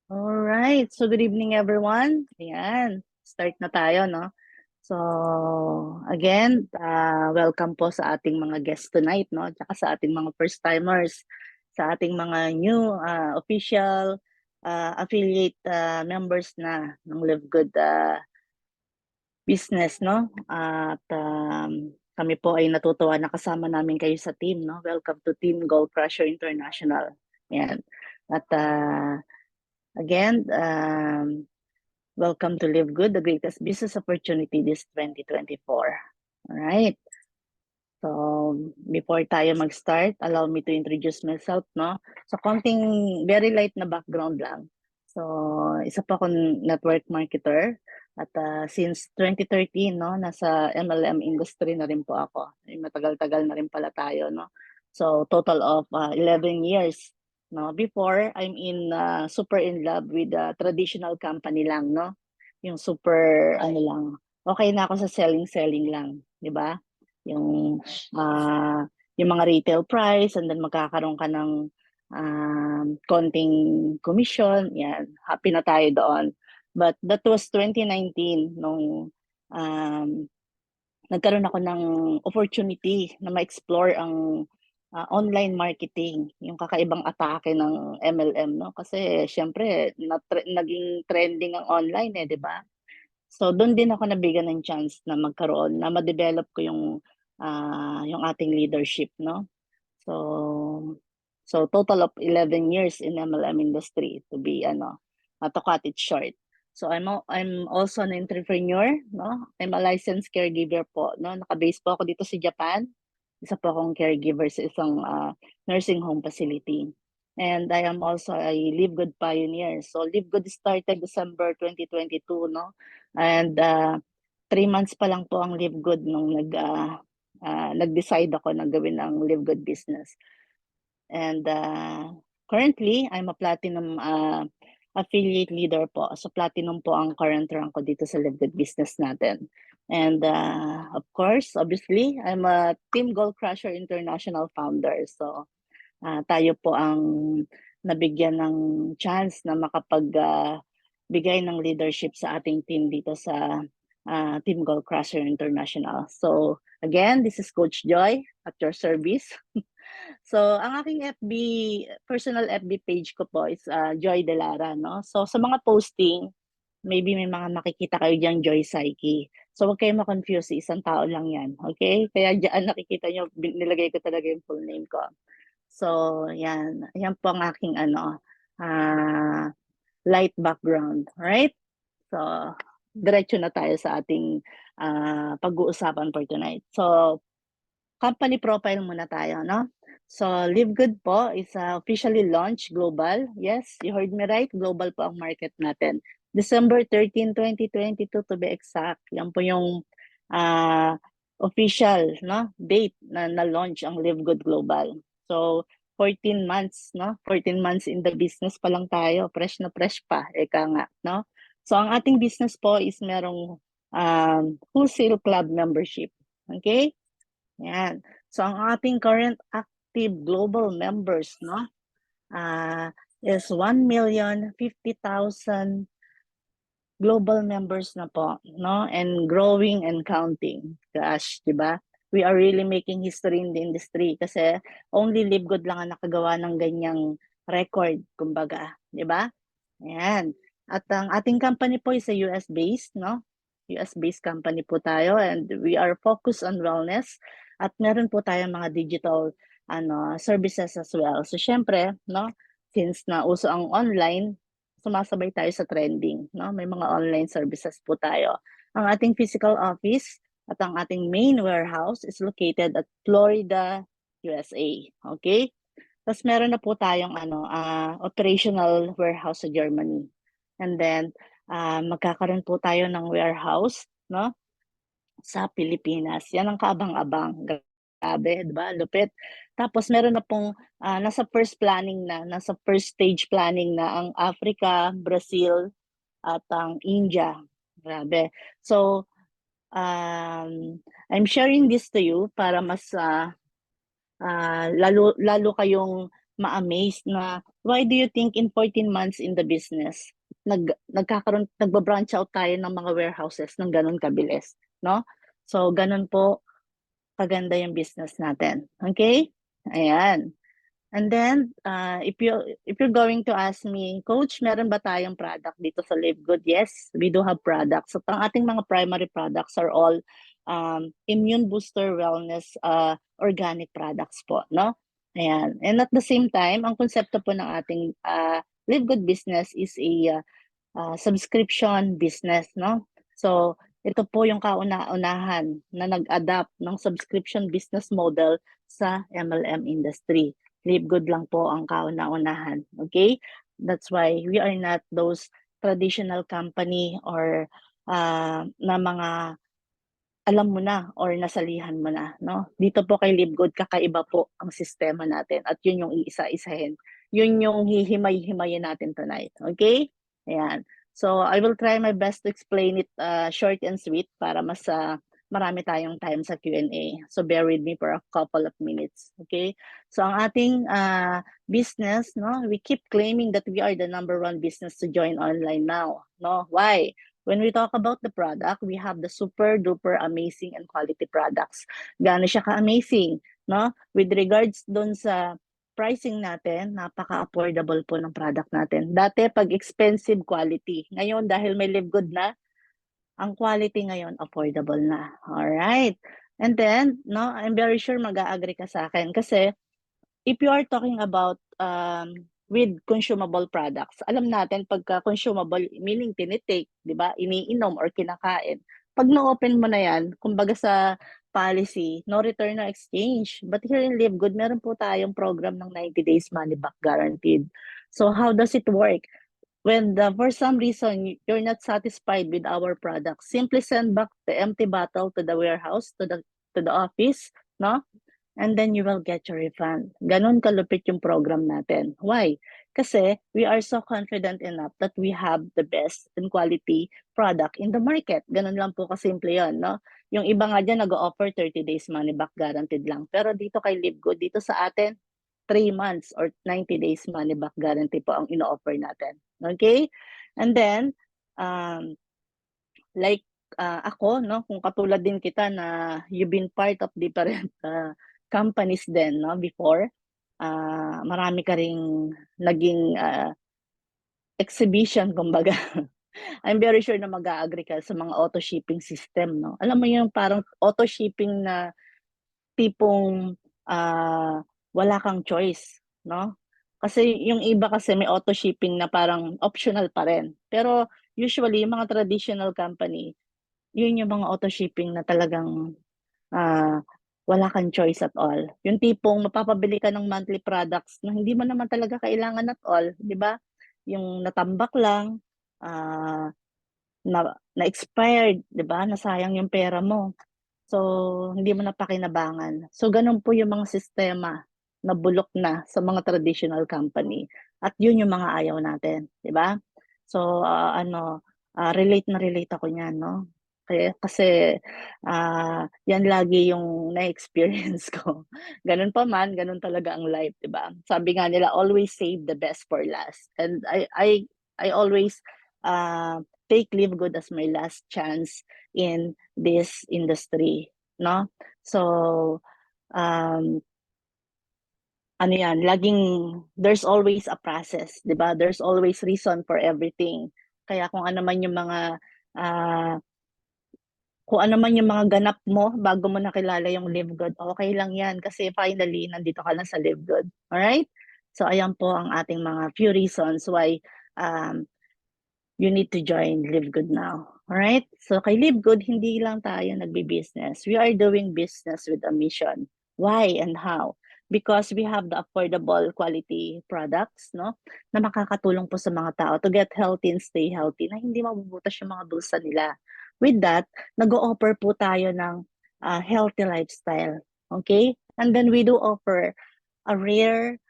Alright, so good evening everyone. Ayan, start na tayo, no? So, again, welcome po sa ating mga guests tonight, no? Tsaka sa ating mga first-timers, sa ating mga new official affiliate members na ng Live Good business, no? At kami po ay natutuwa na kasama namin kayo sa team, no? Welcome to Team Gold Crusher International. Ayan. At again, welcome to Live Good, the greatest business opportunity this 2024. All right. So, before tayo mag-start, allow me to introduce myself, no? So, konting very light na background lang. So, isa pa akong network marketer at since 2013, no, nasa MLM industry na rin po ako. Matagal-tagal na rin pala tayo, no? So, total of 11 years. No, before I'm super in love with the traditional company lang, no? Yung super ano lang. Okay na ako sa selling lang, 'di ba? Yung ah, yung mga retail price and then magkakaroon ka ng konting commission, yan, happy na tayo doon. But that was 2019 nung um, nagkaroon ako ng opportunity na ma-explore ang online marketing, yung kakaibang atake ng MLM, no? Kasi syempre naging trending ang online eh, 'di ba? So doon din ako nabigyan ng chance na magkaroon, na ma-develop ko yung ating leadership, no? So total of 11 years in MLM industry to be to cut it short. So I'm also an entrepreneur, no? I'm a licensed caregiver po, no? Naka-base po ako dito sa Japan. Isa po akong caregiver sa isang nursing home facility. And I am also a Live Good pioneer. So Live Good started December 2022, no? And 3 months pa lang po ang Live Good nung nag-decide ako na gawin ang Live Good business. And currently, I'm a platinum affiliate leader po. So platinum po ang current rank ko dito sa Live Good business natin. And of course, obviously, I'm a Team Gold Crusher International founder. So tayo po ang nabigyan ng chance na bigay ng leadership sa ating team dito sa Team Gold Crusher International. So again, this is Coach Joy at your service. So, ang aking personal FB page ko po is Joy Delara, no? So, sa mga posting, maybe may mga makikita kayo dyan, Joy Psyche. So, huwag kayo ma-confuse, isang tao lang yan, okay? Kaya dyan nakikita nyo, nilagay ko talaga yung full name ko. So, yan. Yan po ang aking light background, right? So, diretso na tayo sa ating pag-uusapan for tonight. So, company profile muna tayo, no? So, Live Good po is officially launched global. Yes, you heard me right. Global po ang market natin. December 13, 2022 to be exact. Yan po yung official no date na launch ang Live Good Global. So, 14 months, no? 14 months in the business pa lang tayo. Fresh na fresh pa, eka nga, no? So, ang ating business po is merong wholesale club membership. Okay? Yan. So, ang ating current active global members, no, is 1,050,000 global members na po, no, and growing and counting. Gosh, di ba? We are really making history in the industry kasi only Live Good lang ang nakagawa ng ganyang record, kumbaga, di ba? Ayan. At ang ating company po is a US-based, no? US-based company po tayo and we are focused on wellness at meron po tayong mga digital services as well. So syempre, no, since na uso ang online, sumasabay tayo sa trending, no? May mga online services po tayo. Ang ating physical office at ang ating main warehouse is located at Florida, USA. Okay? Tapos meron na po tayong operational warehouse sa Germany. And then magkakaroon po tayo ng warehouse, no, sa Pilipinas. Yan ang kaabang-abang. Grabe, 'di ba? Lupit. Tapos meron na pong nasa first stage planning na ang Africa, Brazil at ang India. Grabe. So I'm sharing this to you para mas lalo kayong ma-amaze na why do you think in 14 months in the business, nagbabranch out tayo ng mga warehouses ng ganun kabilis, no? So, ganun po kaganda yung business natin. Okay? Ayan. And then, if you're going to ask me, Coach, meron ba tayong product dito sa Live Good? Yes, we do have products. So, ang ating mga primary products are all immune booster wellness organic products po, no? Ayan. And at the same time, ang konsepto po ng ating Live Good business is a subscription business, no? So, ito po yung kauna-unahan na nag-adapt ng subscription business model sa MLM industry. Live Good lang po ang kauna-unahan. Okay? That's why we are not those traditional company or na mga alam mo na or nasalihan mo na, no? Dito po kay Live Good, kakaiba po ang sistema natin at yun yung iisa-isahin. Yun yung hihimay-himayin natin tonight. Okay? Ayan. So, I will try my best to explain it short and sweet para mas marami tayong time sa Q&A. So, bear with me for a couple of minutes. Okay? So, ang ating business, no? We keep claiming that we are the #1 business to join online now. No? Why? When we talk about the product, we have the super duper amazing and quality products. Gaano siya ka-amazing, no? With regards dun sa pricing natin, napaka-affordable po ng product natin. Dati pag expensive quality, ngayon dahil may Live Good na, ang quality ngayon affordable na. All right. And then, no, I'm very sure mag-a-agree ka sa akin kasi if you are talking about with consumable products, alam natin pagka consumable, meaning tinitake, di ba, iniinom or kinakain. Pag na-open mo na yan, kumbaga sa policy, no return, no exchange. But here in Live Good, meron po tayong program ng 90 days money back guaranteed. So how does it work? When for some reason you're not satisfied with our product, simply send back the empty bottle to the warehouse, to the office, no? And then you will get your refund. Ganon kalupit yung program natin. Why? Kasi we are so confident enough that we have the best and quality product in the market. Ganon lang po kasimple yun, no? Yung iba nga dyan nag-offer 30 days money back guaranteed lang. Pero dito kay Live Good, dito sa atin, 3 months or 90 days money back guarantee po ang ino-offer natin. Okay? And then, like ako, no, kung katulad din kita na you've been part of different companies din, no, before, marami ka ring naging exhibition, kumbaga. I'm very sure na mag-a-agree ka sa mga auto shipping system, no? Alam mo yung parang auto shipping na tipong wala kang choice, no? Kasi yung iba kasi may auto shipping na parang optional pa rin. Pero usually yung mga traditional company, yun yung mga auto shipping na talagang wala kang choice at all. Yung tipong mapapabili ka ng monthly products na hindi mo naman talaga kailangan at all, 'di ba? Yung natambak lang, ah, na expired, 'di ba? Nasayang yung pera mo. So, hindi mo na pakinabangan. So, ganun po yung mga sistema na bulok na sa mga traditional company. At yun yung mga ayaw natin, di ba? So, relate na relate ako niyan, no? Kasi yan lagi yung na-experience ko. Ganun pa man, ganun talaga ang life, di ba? Sabi nga nila, always save the best for last. And I always take Live Good as my last chance in this industry, no? So, um, ano yan, laging there's always a process, 'di ba? There's always reason for everything. Kaya kung ano man yung mga ah, kung ano man yung mga ganap mo bago mo nakilala yung Live Good, okay lang yan kasi finally nandito ka na sa Live Good. Alright? So ayan po ang ating mga few reasons why um, you need to join Live Good now. Alright? So kay Live Good, hindi lang tayo nagbi-business. We are doing business with a mission. Why and how? Because we have the affordable quality products, no? Na makakatulong po sa mga tao to get healthy and stay healthy na hindi mabubutas yung mga bulsa nila. With that, nag-o-offer po tayo ng healthy lifestyle. Okay? And then we do offer a rare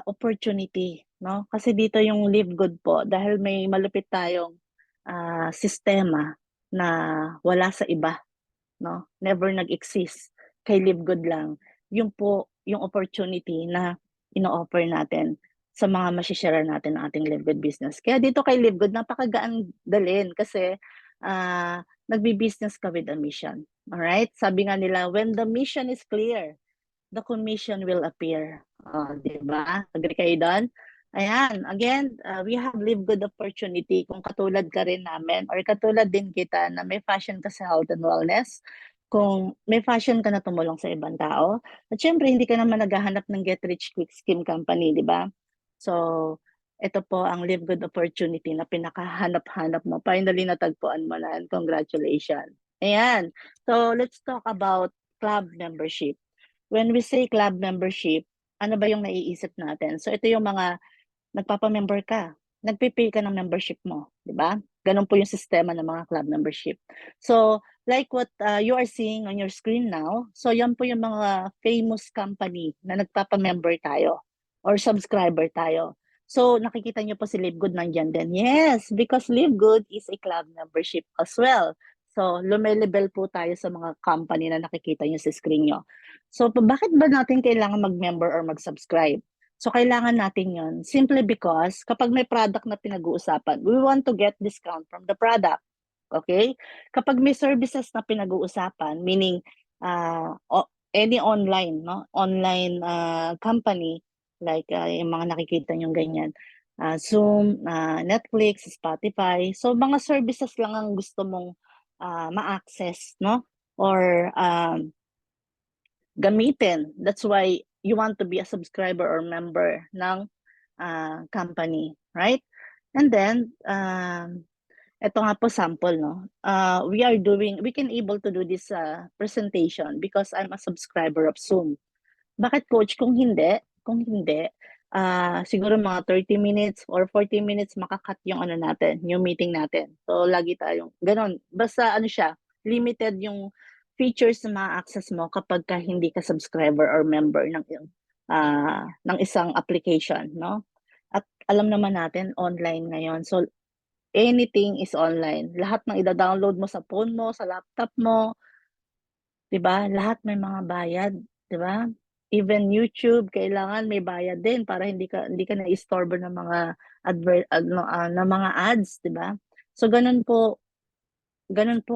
opportunity, no? Kasi dito yung Live Good po, dahil may malupit tayong sistema na wala sa iba, no? Never nag-exist. Kay Live Good lang. Yung po, yung opportunity na ino-offer natin sa mga masishare natin ng ating Live Good business. Kaya dito kay Live Good, napakagaan dalhin kasi nagbi-business ka with a mission. Alright? Sabi nga nila, when the mission is clear, the commission will appear. Di ba? Agree kayo doon? Ayan, again, we have Live Good opportunity kung katulad ka rin namin or katulad din kita na may passion ka sa health and wellness, kung may passion ka na tumulong sa ibang tao, at syempre hindi ka naman naghahanap ng get rich quick scheme company, di ba? So, ito po ang Live Good opportunity na pinakahanap-hanap mo. Finally, natagpuan mo na. And congratulations. Ayan. So, let's talk about club membership. When we say club membership, ano ba yung naiisip natin? So, ito yung mga nagpapa-member ka, nagpe-pay ka ng membership mo, di ba? Ganun po yung sistema ng mga club membership. So, like what you are seeing on your screen now, so yan po yung mga famous company na nagpapa-member tayo or subscriber tayo. So, nakikita niyo po si Live Good nandyan din. Yes, because Live Good is a club membership as well. So, lumelebel po tayo sa mga company na nakikita niyo sa screen niyo. So, bakit ba natin kailangan mag-member or mag-subscribe? So, kailangan natin yun simply because kapag may product na pinag-uusapan, we want to get discount from the product. Okay? Kapag may services na pinag-uusapan, meaning any online, no? Online company, like yung mga nakikita nyo ganyan, Zoom, Netflix, Spotify. So, mga services lang ang gusto mong ma-access, no? Or gamitin. That's why you want to be a subscriber or member ng company, right? And then, ito nga po sample, no? We can able to do this presentation because I'm a subscriber of Zoom. Bakit coach? Kung hindi, siguro mga 30 minutes or 40 minutes makakat yung ano natin, yung meeting natin. So, lagi tayong, ganon. Basta ano siya, limited yung features na ma-access mo kapag ka hindi ka subscriber or member ng isang application, no? At alam naman natin, online ngayon. So, anything is online. Lahat ng ida-download mo sa phone mo, sa laptop mo, 'di ba? Lahat may mga bayad, 'di ba? Even YouTube kailangan may bayad din para hindi ka na-istorbo ng mga ng mga ads, 'di ba? So ganun po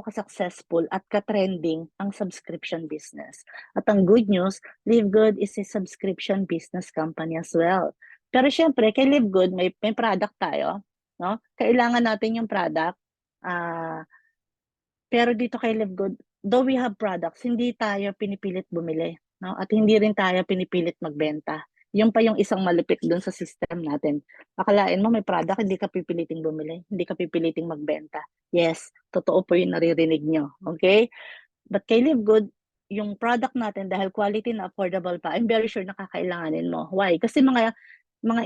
ka-successful at ka-trending ang subscription business. At ang good news, Live Good is a subscription business company as well. Pero syempre, kay Live Good may product tayo, no? Kailangan natin yung product. Pero dito kay Live Good, though we have products, hindi tayo pinipilit bumili, no? At hindi rin tayo pinipilit magbenta. Yun pa yung isang malupit doon sa system natin. Akalain mo may product, hindi ka pipiliting bumili, hindi ka pipiliting magbenta. Yes, totoo po yung naririnig nyo. Okay? But kay Live Good, yung product natin dahil quality na affordable pa, I'm very sure nakakailanganin mo. Why? Kasi mga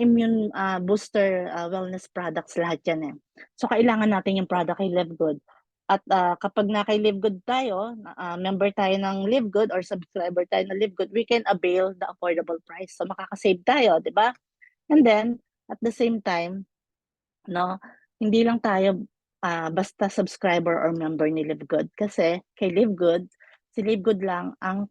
immune booster wellness products lahat yan eh. So kailangan natin yung product kay Live Good. At kapag na kay Live Good tayo, member tayo ng Live Good or subscriber tayo ng Live Good, we can avail the affordable price. So makaka-save tayo, 'di ba? And then at the same time, no, hindi lang tayo basta subscriber or member ni Live Good kasi kay Live Good, si Live Good lang ang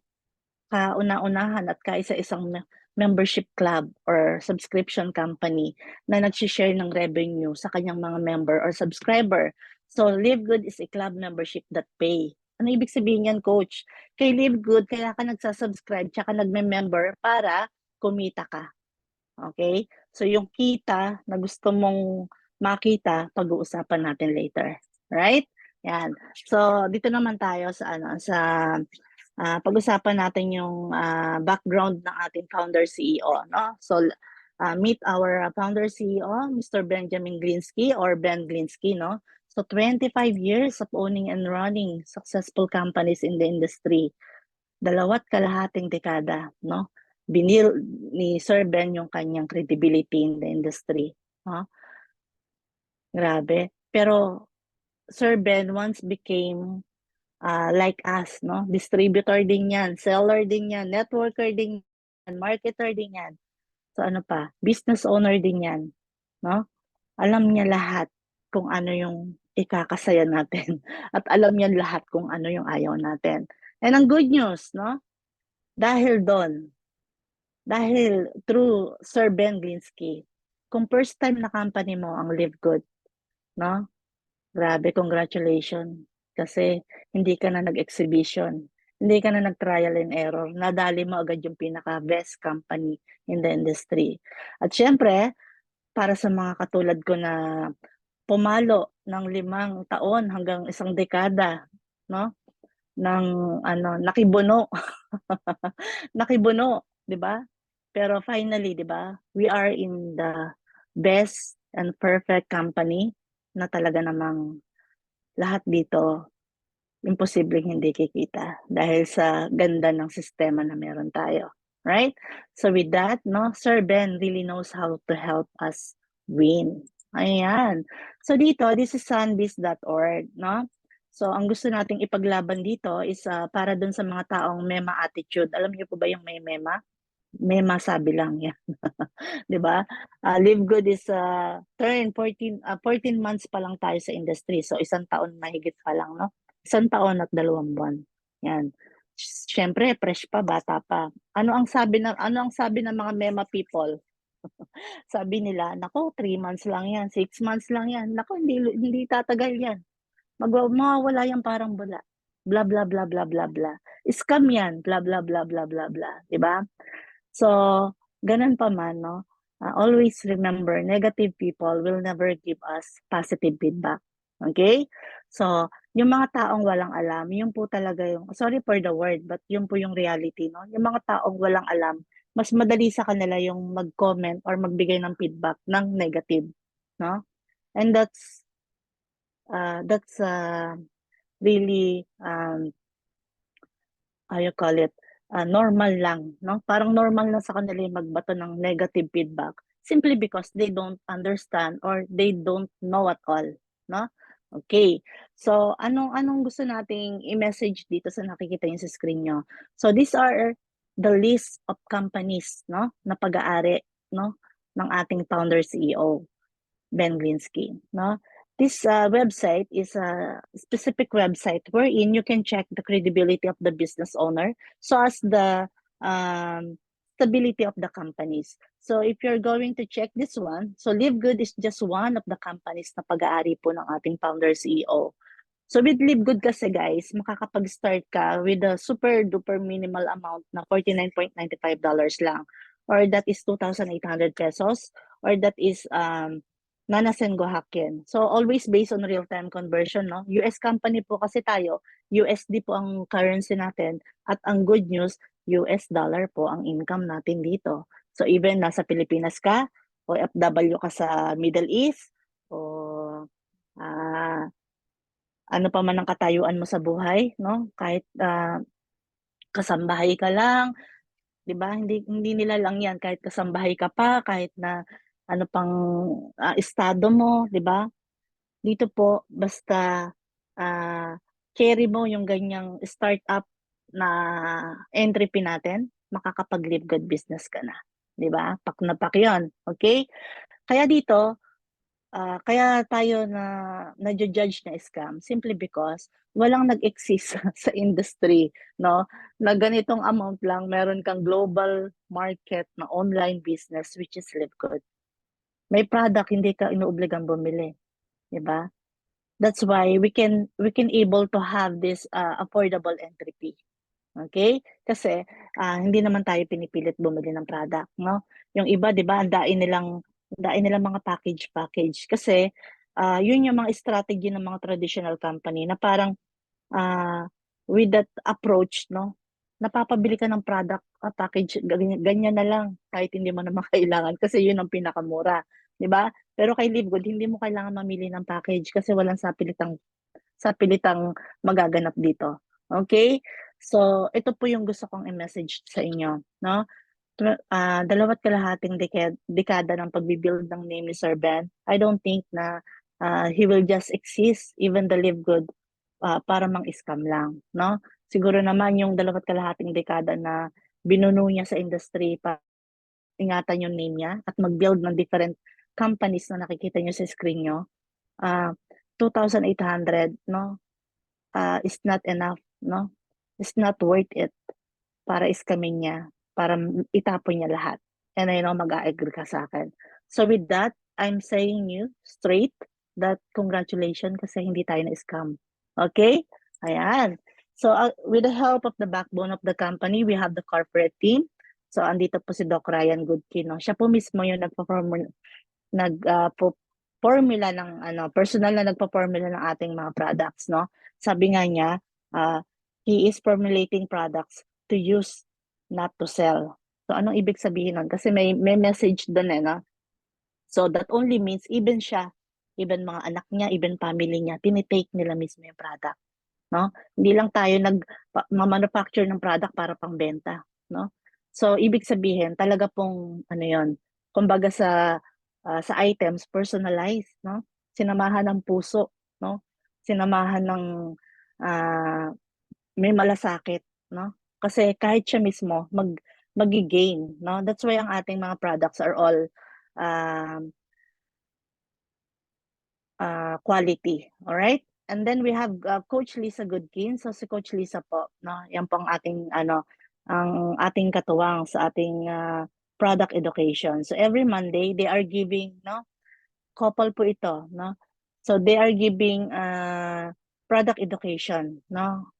kauna-unahan at kaisa-isang membership club or subscription company na nag-share ng revenue sa kanyang mga member or subscriber. So, Live Good is a club membership that pay. Ano ibig sabihin yan, coach? Kay Live Good, kaya ka nagsasubscribe tsaka nagme-member para kumita ka. Okay? So, yung kita na gusto mong makita, pag-uusapan natin later. Right? Yan. So, dito naman tayo sa pag-usapan natin yung background ng ating founder CEO, no? So, meet our founder CEO, Mr. Benjamin Glinsky or Ben Glinsky, no? So 25 years of owning and running successful companies in the industry. 2.5 dekada, no? Binil ni Sir Ben yung kanyang credibility in the industry, no? Grabe. Pero Sir Ben once became like us, no? Distributor din yan, seller din yan, networker din yan, marketer din yan. So ano pa, business owner din yan, no? Alam niya lahat kung ano yung ikakasaya natin at alam niya lahat kung ano yung ayaw natin. And ang good news, no? Dahil doon, Dahil through Sir Ben Glinsky, kung first time na company mo ang Live Good, no? Grabe, congratulations. Kasi hindi ka na nag-exhibition, hindi ka na nag-trial and error, nadali mo agad yung pinaka-best company in the industry. At syempre, para sa mga katulad ko na pumalo ng 5 taon hanggang 1 dekada, no? Ng ano, nakibuno. Nakibuno, 'di ba? Pero finally, 'di ba, we are in the best and perfect company na talaga namang lahat dito imposibleng hindi kikita dahil sa ganda ng sistema na meron tayo, right? So with that, no, Sir Ben really knows how to help us win. Ayan. So dito, this is sunbiz.org, no? So ang gusto nating ipaglaban dito is para dun sa mga taong mema attitude. Alam niyo po ba yung may mema? Mema sabi lang yan. 'Di ba? Live Good is 14 months pa lang tayo sa industry. So 1 taon mahigit pa lang, no? 1 taon at 2 buwan. Yan. Siyempre fresh pa, bata pa. Ano ang sabi ng mga mema people? Sabi nila, "Naku, 3 months lang yan, 6 months lang yan. Naku, hindi tatagal yan. Mawawala yan parang bula. Bla bla bla bla bla bla. Scam yan, bla bla bla bla bla bla." 'Di ba? So, ganun pa man, no? Always remember, negative people will never give us positive feedback. Okay? So, yung mga taong walang alam, yun po talaga yung, sorry for the word, but yun po yung reality, no? Yung mga taong walang alam, mas madali sa kanila yung mag-comment or magbigay ng feedback ng negative, no? And that's really how you call it, normal lang, no? Parang normal na sa kanila yung magbato ng negative feedback simply because they don't understand or they don't know at all, no? Okay. So, anong gusto nating i-message dito sa nakikita niyo sa screen niyo? So, these are the list of companies, no, na pag-aari, no, ng ating founder CEO. Ben Glinsky, no? This website is a specific website wherein you can check the credibility of the business owner so as the stability of the companies. So if you're going to check this one, so Live Good is just one of the companies na pag-aari po ng ating founder CEO. So with Live Good kasi guys, makakapag-start ka with a super duper minimal amount na $49.95 lang, or that is 2,800 pesos, or that is Nanasen Gohakken. So always based on real-time conversion, no? US company po kasi tayo, USD po ang currency natin, at ang good news, US dollar po ang income natin dito. So even nasa Pilipinas ka, o FW ka sa Middle East, o ano pa man ang katayuan mo sa buhay, no? Kahit kasambahay ka lang, 'di ba? Hindi nila lang 'yan kahit kasambahay ka pa, kahit na ano pang estado mo, 'di ba? Dito po basta ah, carry mo yung ganyang startup na entry fee natin, makakapag-live good business ka na, 'di ba? Pak na pak 'yon, okay? Kaya dito, kaya tayo nadju-judge na scam simply because walang nag-exist sa industry, 'no, na ganitong amount lang meron kang global market na online business which is Live Good. May product hindi ka inuobligang bumili, 'di ba? That's why we can able to have this affordable entry fee. Okay? Kasi hindi naman tayo pinipilit bumili ng product, no? Yung iba, 'di ba, ang dain nilang mga package kasi yun yung mga strategy ng mga traditional company na parang with that approach, no, napapabili ka ng product, package ganyan, ganyan na lang kahit hindi mo naman kailangan kasi yun ang pinakamura, 'di ba? Pero kay Live Good hindi mo kailangan mamili ng package kasi walang sapilitang magaganap dito. Okay? So, ito po yung gusto kong i-message sa inyo, no? 2.5 dekada ng pagbi-build ng name ni Sir Ben. I don't think na he will just exist, even the Live Good, para mang-scam lang, no? Siguro naman yung 2.5 dekada na binuno niya sa industry para ingatan yung name niya at mag-build ng different companies na nakikita niyo sa screen niyo, 2,800, no, is not enough, no? It's not worth it para iskamin niya. para itapon niya lahat. And I know mag-a-agree ka sa akin. So with that, I'm saying you straight that congratulations kasi hindi tayo na-scam. Okay? Ayan. So with the help of the backbone of the company, we have the corporate team. So andito po si Doc Ryan Goodkin. No? Siya po mismo yung formula ng personal na nagpo-formula ng ating mga products, no? Sabi nga niya, he is formulating products to use, not to sell. So anong ibig sabihin nun? Kasi may message doon no? So that only means even siya, even mga anak niya, even family niya, tinitake nila mismo yung product, no? Hindi lang tayo manufacture ng product para pangbenta, no? So ibig sabihin, talaga pong ano 'yon, kumbaga sa items personalized, no? Sinamahan ng puso, no? Sinamahan ng may malasakit, no? Kasi kahit siya mismo magi-gain, no? That's why ang ating mga products are all quality, all right? And then we have Coach Lisa Goodkin. So si Coach Lisa po, no? Yan po ang ating katuwang sa ating product education. So every Monday they are giving, no? Couple po ito, no? So they are giving product education, no?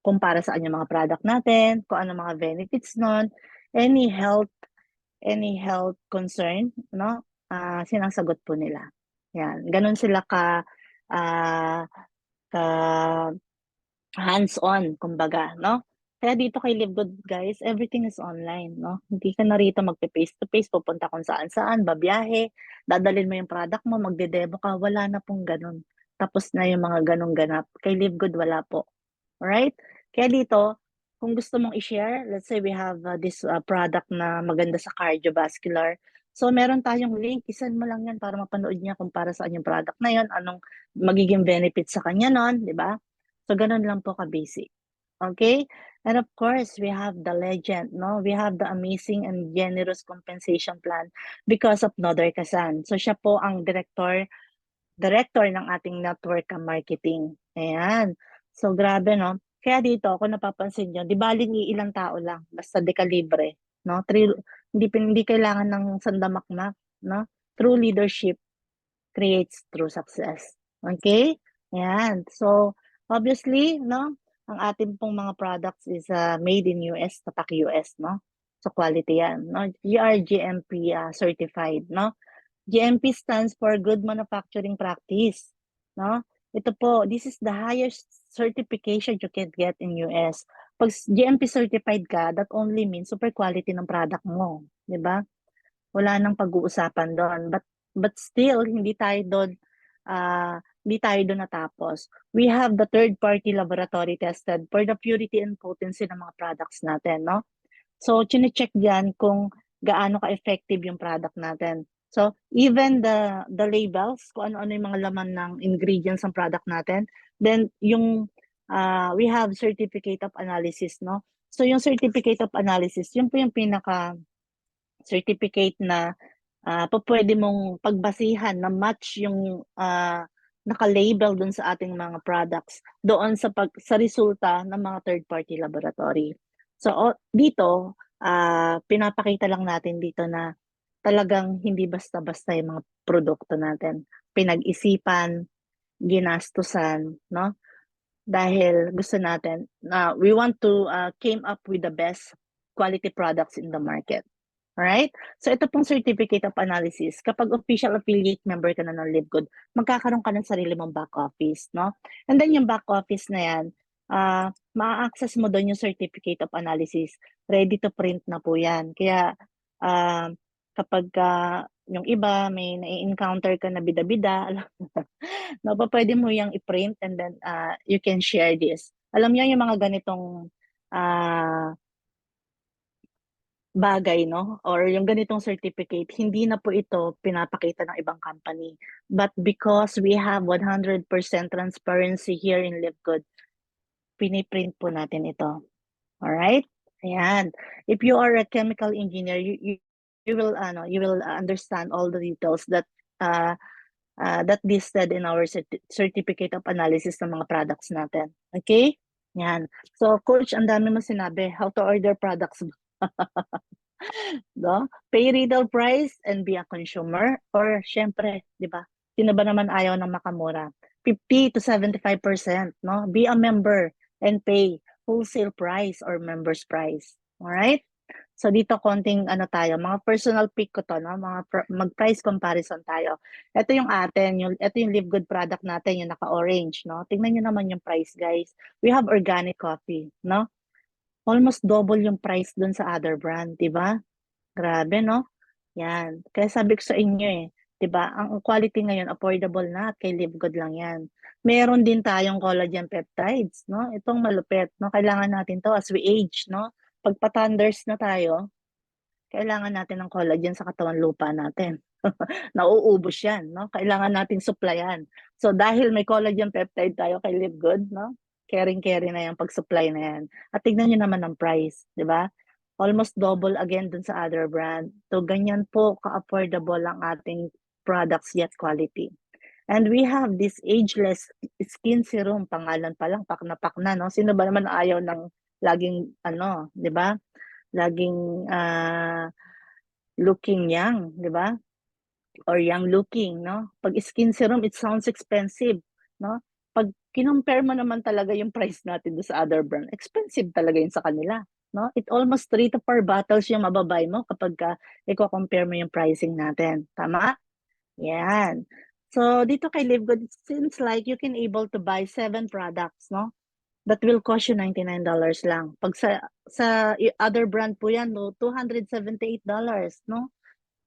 Kung para saan yung mga product natin, kung ano mga benefits nun, any health concern, no? Sinasagot po nila. Yan, ganun sila ka hands-on, kumbaga, no? Kaya dito kay Live Good, guys, everything is online, no? Hindi ka na rito magpe-face to face, pupunta kung saan-saan, babiyahe, dadalhin mo yung product mo, magde-demo ka, wala na pong ganun. Tapos na yung mga ganung ganap. Kay Live Good, wala po. Alright? Kaya dito, kung gusto mong i-share, let's say we have this product na maganda sa cardiovascular. So meron tayong link, isend mo lang yan para mapanood niya kung para saan yung product na yun, anong magiging benefits sa kanya nun, di ba? So ganun lang po ka-basic. Okay? And of course, we have the legend, no? We have the amazing and generous compensation plan because of Noder Kasan. So siya po ang director ng ating network marketing. Ayan. So grabe, no? Kaya dito, kung napapansin nyo, di baling ilang tao lang, basta di ka libre, no? Hindi kailangan ng sandamakmak, no? True leadership creates true success. Okay? Ayan. So, obviously, no? Ang ating pong mga products is made in US, tatak US, no? So, quality yan, no? GRGMP certified, no? GMP stands for Good Manufacturing Practice, no? Ito po, this is the highest certification you can get in US. Pag GMP certified ka, that only means super quality ng product mo, di ba? Wala nang pag-uusapan doon. But still, hindi tayo doon natapos. We have the third-party laboratory tested for the purity and potency ng mga products natin, no? So, chine-check diyan kung gaano ka-effective yung product natin. So, even the labels, kung ano-ano yung mga laman ng ingredients ng product natin, then yung we have certificate of analysis, no? So, yung certificate of analysis, yun po yung pinaka certificate na pwede mong pagbasihan na match yung naka-label dun sa ating mga products doon sa resulta ng mga third-party laboratory. So dito, pinapakita lang natin dito na talagang hindi basta-basta yung mga produkto natin. Pinag-isipan, ginastusan, no? Dahil gusto natin na we want to came up with the best quality products in the market. Alright? So ito pong certificate of analysis, kapag official affiliate member ka na ng LiveGood, magkakaroon ka ng sarili mong back office, no? And then yung back office na yan, ma-access mo doon yung certificate of analysis. Ready to print na po yan. Kaya kapag yung iba may na-encounter ka na bida-bida, no, pwede mo yung i-print and then you can share this. Alam niyo yung mga ganitong bagay, no? Or yung ganitong certificate, hindi na po ito pinapakita ng ibang company. But because we have 100% transparency here in LiveGood, piniprint po natin ito. Alright? Ayan. If you are a chemical engineer, you will understand all the details that listed in our certificate of analysis ng mga products natin. Okay? Yan. So, Coach, ang dami mo sinabi, how to order products No? Pay retail price and be a consumer, or syempre, 'di ba? Sino ba naman ayaw ng makamura? 50 to 75%, no? Be a member and pay wholesale price or members price. All right? So dito konting ano tayo, mga personal pick ko to, no? Mag-price comparison tayo. Ito yung atin, ito yung Live Good product natin, yung naka-orange, no? Tingnan niyo naman yung price, guys. We have organic coffee, no? Almost double yung price dun sa other brand, 'di ba? Grabe 'no? Yan, kaya sabi ko sa inyo, eh, 'di ba, ang quality ngayon affordable na at kay Live Good lang 'yan. Meron din tayong collagen peptides 'no, itong malupit 'no, kailangan natin 'to as we age 'no. 'Pag pa-thunders na tayo, kailangan natin ng collagen sa katawan lupa natin. Nauubos 'yan 'no, kailangan nating supplyan. So dahil may collagen peptide tayo kay Live Good 'no, caring-carry na 'yang pag-supply na 'yan. At tignan niyo naman ang price, 'di ba? Almost double again dun sa other brand. So ganyan po ka-affordable ang ating products yet quality. And we have this ageless skin serum, pangalan pa lang pak na pak na 'no. Sino ba naman ayaw ng laging ano, 'di ba? Laging, looking young, 'di ba? Or young looking 'no. 'Pag skin serum, it sounds expensive 'no. 'Pag kinompare mo naman talaga yung price natin dun sa other brand, expensive talaga yun sa kanila 'no. It almost 3 to 4 bottles yung mababuy mo kapagka iko-compare mo yung pricing natin, tama? Yan. So dito kay Live Good, it seems like you can able to buy 7 products 'no, that will cost you $99 lang. 'Pag sa other brand po yan 'no, $278 'no.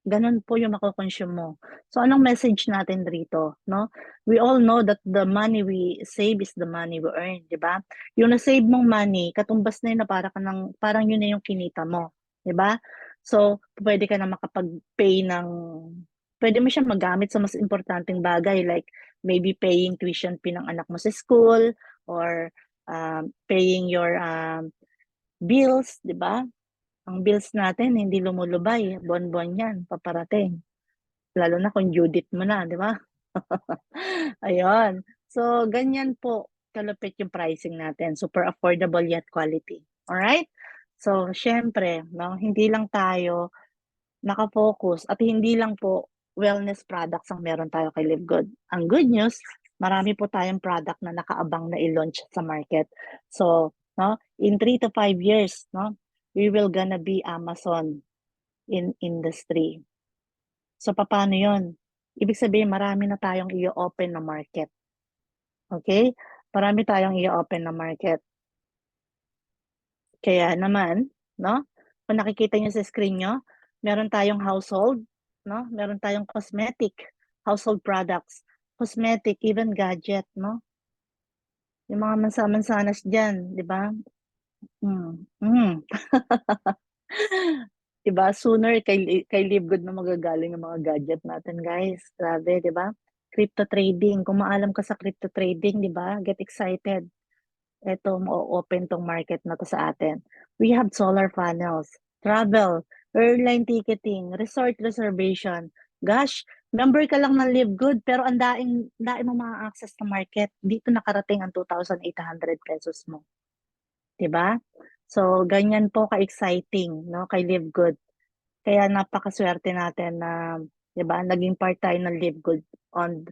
Gano'n po yung mako-consume mo. So anong message natin dito 'no? We all know that the money we save is the money we earn, 'di ba? Yung na-save mong money katumbas na yun na parang yun na yung kinita mo, 'di ba? So puwede ka na makapag-pay ng puwede mo siyang magamit sa mas importanteng bagay like maybe paying tuition fee ng anak mo sa school or, paying your, bills, 'di ba? Ang bills natin hindi lumulubay, buwan-buwan 'yan paparating, lalo na kung due date mo na, 'di ba? Ayun. So, ganyan po kalupit yung pricing natin, super affordable yet quality, alright? So, siyempre 'no, hindi lang tayo naka-focus at hindi lang po wellness products ang meron tayo kay Live Good. Ang good news, marami po tayong product na nakaabang na i-launch sa market. So, 'no, in 3 to 5 years 'no, we will gonna be Amazon in industry. So, papaano 'yun? Ibig sabihin marami na tayong i-o-open na market, okey? Marami tayong i-o-open na market. Kaya naman 'no, kung nakikita niyo sa screen niyo, meron tayong household 'no, meron tayong cosmetic, household products, cosmetic, even gadget 'no, yung mga mansa-mansanas diyan, 'di ba? Hmm, hmm. 'Di ba sooner kay Livegood na manggagaling ang mga gadget natin guys, grabe 'di ba? Crypto trading, kung maalam ka sa crypto trading 'di ba, get excited. Eto ma-o-open 'tong market na 'to sa atin. We have solar panels, travel, airline ticketing, resort reservation. Gosh, member ka lang ng Live Good pero ang daing mong maa-access na market. Dito nakarating ang ₱2,800 mo, 'di ba? So, ganyan po ka-exciting 'no, kay Live Good. Kaya napakasuwerte natin na 'di ba, naging part tayo ng Live Good on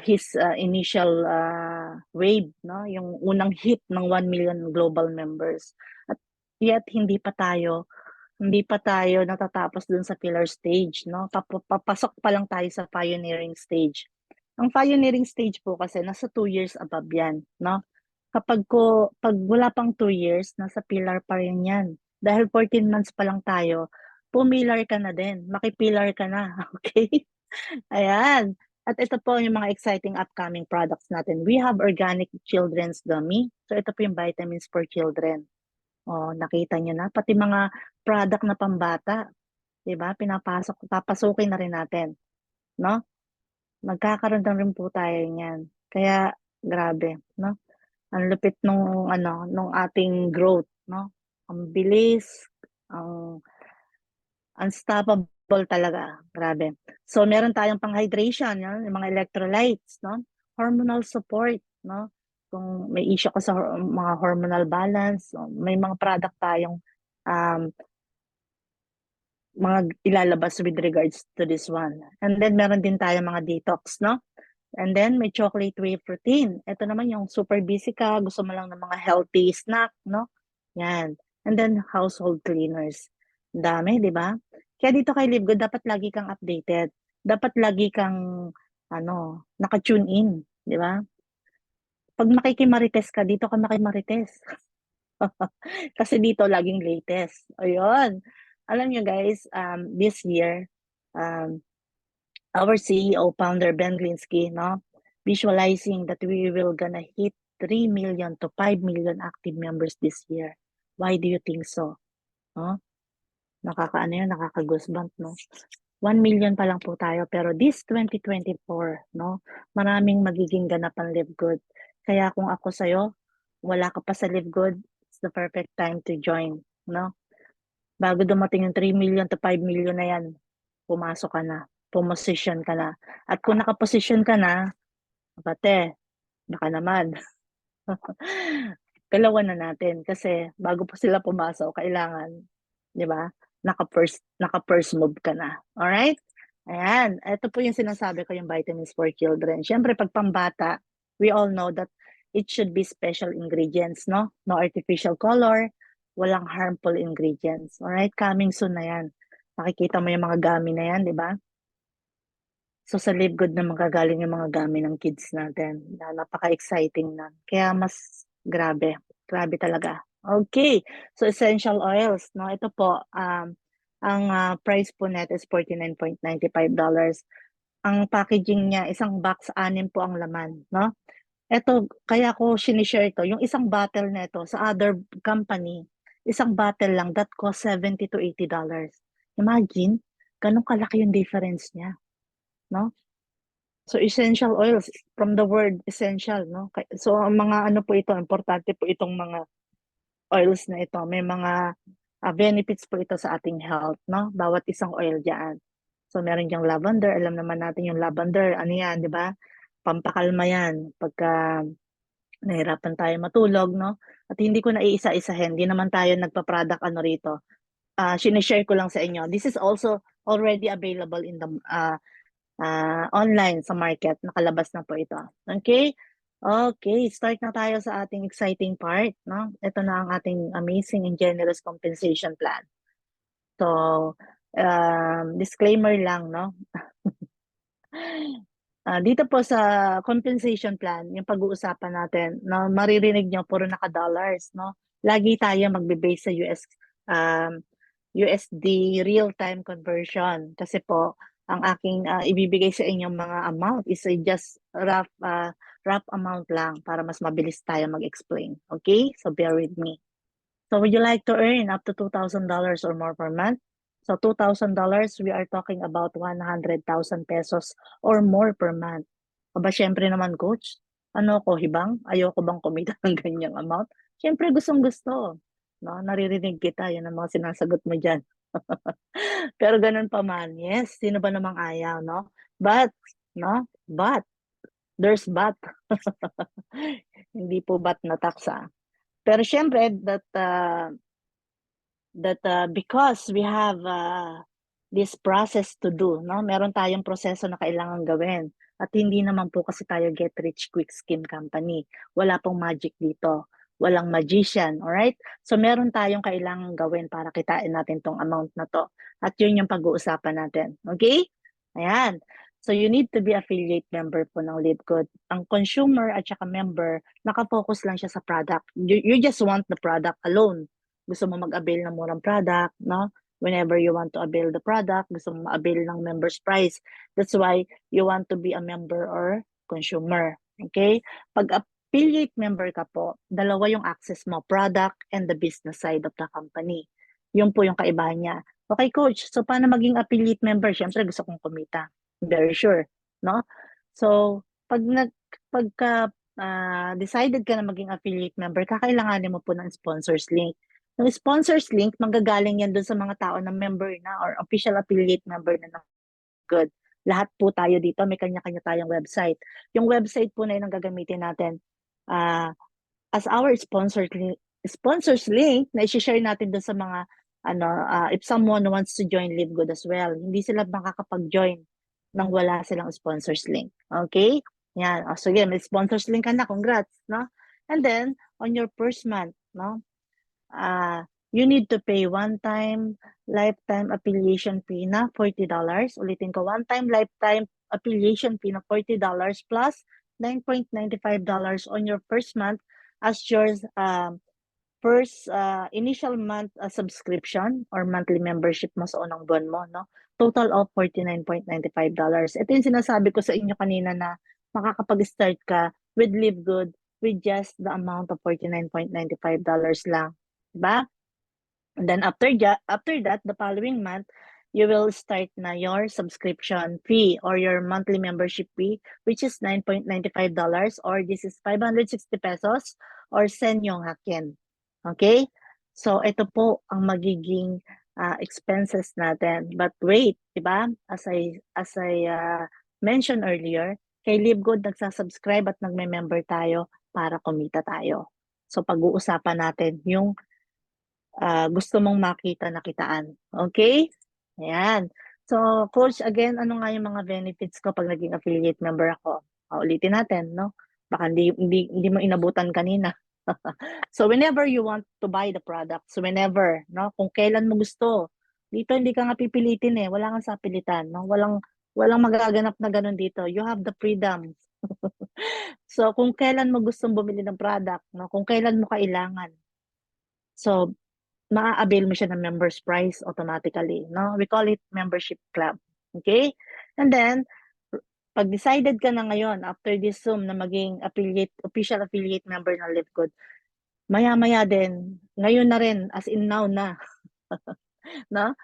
his initial wave 'no, yung unang hit ng 1 million global members. At yet hindi pa tayo natatapos dun sa pillar stage 'no, papasok pa lang tayo sa pioneering stage. Ang pioneering stage po kasi nasa 2 years above 'yan 'no. 'Pag wala pang 2 years nasa pillar pa rin 'yan. Dahil 14 months pa lang tayo, pumilar ka na din, makipilar ka na, okey? Ayan. At ito po yung mga exciting upcoming products natin. We have organic children's gummy. So ito po yung vitamins for children. Oh, nakita niyo na pati mga product na pambata, 'di ba? Papasukin na rin natin, 'no? Magkakaroon na rin po tayo niyan. Kaya grabe, 'no? Ang lupit nung ano, nung ating growth, 'no? Ang bilis, ang unstoppable talaga, grabe. So meron tayong pang-hydration, 'yan, yung mga electrolytes 'no, hormonal support 'no, kung may issue ka sa mga hormonal balance, may mga product tayong, um, mga ilalabas with regards to this one. And then meron din tayo mga detox, no? And then may chocolate whey protein. Ito naman yung super busy ka, gusto mo lang ng mga healthy snack, no? Yan. And then household cleaners. Dami, di ba? Kaya dito kay Live Good, dapat lagi kang updated. Dapat lagi kang naka-tune in, di ba? Pag makikimarites ka, dito ka makimarites. Kasi dito laging latest. Ayun. Alam nyo guys, this year, our CEO, founder Ben Glinsky, no, visualizing that we will gonna hit 3 million to 5 million active members this year. Why do you think so? No? Nakaka-goosebump, no? 1 million pa lang po tayo, pero this 2024, no, maraming magiging ganap ang Live Good. Kaya kung ako sa'yo, wala ka pa sa Live Good, it's the perfect time to join, no? Bago dumating yung 3 million to 5 million na yan, pumasok ka na, pumosisyon ka na. At kung nakaposisyon ka na, baka naman, galawan na natin kasi bago pa sila pumasok, kailangan, di ba, naka-first move ka na. Alright? Ayan, ito po yung sinasabi ko, yung vitamins for children. Siyempre, pag pambata, we all know that it should be special ingredients, no? No artificial color, walang harmful ingredients. Alright, coming soon na yan. Makikita mo yung mga gummy na yan, di ba? So sa Live Good na magagaling yung mga gamit ng kids natin. Napaka-exciting na. Kaya mas grabe. Grabe talaga. Okay. So essential oils, no? Ito po, ang price po net is $49.95. Ang packaging niya, isang box, 6 po ang laman, no? Ito, kaya ko sinishare to. Yung isang bottle nito sa other company, isang bottle lang, that cost $70 to $80. Imagine, ganun kalaki yung difference niya, no? So essential oils from the word essential, no? So ang mga ano po ito, importante po itong mga oils na ito. May mga benefits po ito sa ating health, no? Bawat isang oil diyan. So meron diyang lavender, alam naman natin yung lavender, ano yan, di ba? Pampakalma yan pagka nahirapan tayo matulog, no? At hindi ko na iisa-isahin, hindi naman tayo nagpa-product ano rito. Sinishare ko lang sa inyo. This is also already available in the online sa market. Nakalabas na po ito. Okay? Okay, start na tayo sa ating exciting part, no? Ito na ang ating amazing and generous compensation plan. So, disclaimer lang, no? Dito po sa compensation plan, yung pag-uusapan natin, no, maririnig nyo puro naka-dollars, no? Lagi tayo magbe-base sa USD real-time conversion kasi po ang aking ibibigay sa inyong mga amount is just rough amount lang para mas mabilis tayo mag-explain. Okay? So bear with me. So would you like to earn up to $2,000 or more per month? So $2,000, we are talking about 100,000 pesos or more per month. Aba, syempre naman, coach. Ano ko, hibang? Ayoko bang kumita ng ganyang amount? Syempre, gustong-gusto. No? Naririnig kita, yan ang mga sinasagot mo dyan. Pero ganun pa man, yes, sino ba namang ayaw, no? But, no? But, there's but. Hindi po but na taksa. Pero syempre, because we have this process to do, no? Meron tayong proseso na kailangan gawin. At hindi naman po kasi tayo get rich quick scheme company. Wala pong magic dito. Walang magician, alright? So meron tayong kailangan gawin para kitain natin tong amount na to. At yun yung pag-uusapan natin. Okay? Ayan. So you need to be affiliate member po ng Live Good. Ang consumer at saka member, nakafocus lang siya sa product. You just want the product alone. Gusto mo mag-avail ng murang product, no? Whenever you want to avail the product, gusto mo ma-avail ng member's price. That's why you want to be a member or consumer. Okay? Pag affiliate member ka po, dalawa yung access mo, product and the business side of the company. Yun po yung kaibahan niya. Okay, coach, so paano maging affiliate member? Siyempre, gusto kong kumita. Very sure, no? So, pagka decided ka na maging affiliate member, kakailanganin mo po ng sponsors link. Yung sponsors link, manggagaling yan dun sa mga tao na member na or official affiliate member na ng Good. Lahat po tayo dito, may kanya-kanya tayong website. Yung website po na yun ang gagamitin natin as our sponsors link na i-share natin dun sa mga if someone wants to join Live Good as well, hindi sila makakapag-join nang wala silang sponsors link. Okay? Yan. So yeah, may sponsors link ka na. Congrats, no? And then, on your first month, no? You need to pay one-time lifetime affiliation fee na $40. Ulitin ko, one-time lifetime affiliation fee na $40 plus $9.95 on your first month as your first initial month subscription or monthly membership mo sa unang buwan mo, no? Total of $49.95. Ito yung sinasabi ko sa inyo kanina na makakapag-start ka with Live Good with just the amount of $49.95 lang. Diba? And then after that, the following month, you will start na your subscription fee or your monthly membership fee, which is $9.95 or this is 560 pesos or Senyong Hakken. Okay? So, ito po ang magiging expenses natin. But wait, diba? As I mentioned earlier, kay LiveGood nagsasubscribe at nagme-member tayo para kumita tayo. So, pag-uusapan natin yung gusto mong makita na kitaan. Okay? Ayan. So, Coach, again, ano nga yung mga benefits ko pag naging affiliate member ako? Ulitin natin, no? Baka hindi mo inabutan kanina. So, whenever you want to buy the product, so whenever, no? Kung kailan mo gusto. Dito, hindi ka nga pipilitin eh. Wala kang sapilitan, no? Walang magaganap na ganun dito. You have the freedom. So, kung kailan mo gustong bumili ng product, no? Kung kailan mo kailangan. So, maa-avail mo siya ng members price automatically, no? We call it membership club. Okay? And then, pag decided ka na ngayon, after this Zoom, na maging official affiliate member ng LiveGood, maya-maya din, ngayon na rin, as in now na, no?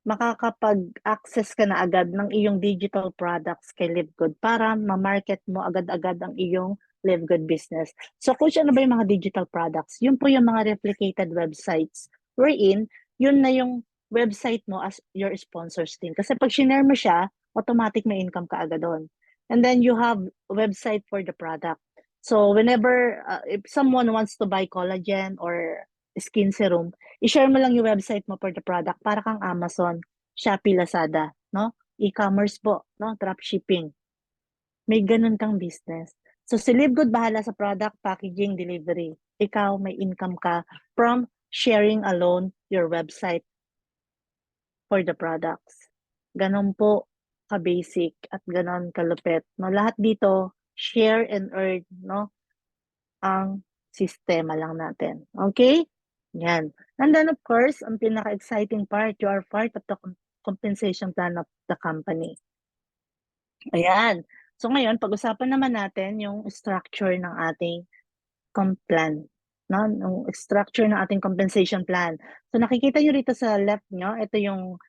Makakapag-access ka na agad ng iyong digital products kay LiveGood para ma-market mo agad-agad ang iyong LiveGood business. So, Coach, ano ba yung mga digital products? Yun po yung mga replicated websites wherein, yun na yung website mo as your sponsors din. Kasi pag share mo siya, automatic may income ka agad doon. And then you have a website for the product. So, whenever, if someone wants to buy collagen or skin serum, i-share mo lang yung website mo for the product para kang Amazon, Shopee, Lazada, no? E-commerce po, no? Dropshipping. May ganun kang business. So, si LiveGood bahala sa product, packaging, delivery. Ikaw, may income ka from sharing alone your website for the products. Ganon po ka-basic at ganon kalupit. No? Lahat dito, share and earn, no? Ang sistema lang natin. Okay? Yan. And then, of course, ang pinaka-exciting part, you are part of the compensation plan of the company. Ayan. So ngayon, pag-usapan naman natin yung structure ng ating plan. No? Yung structure ng ating compensation plan. So nakikita nyo rito sa left nyo, ito yung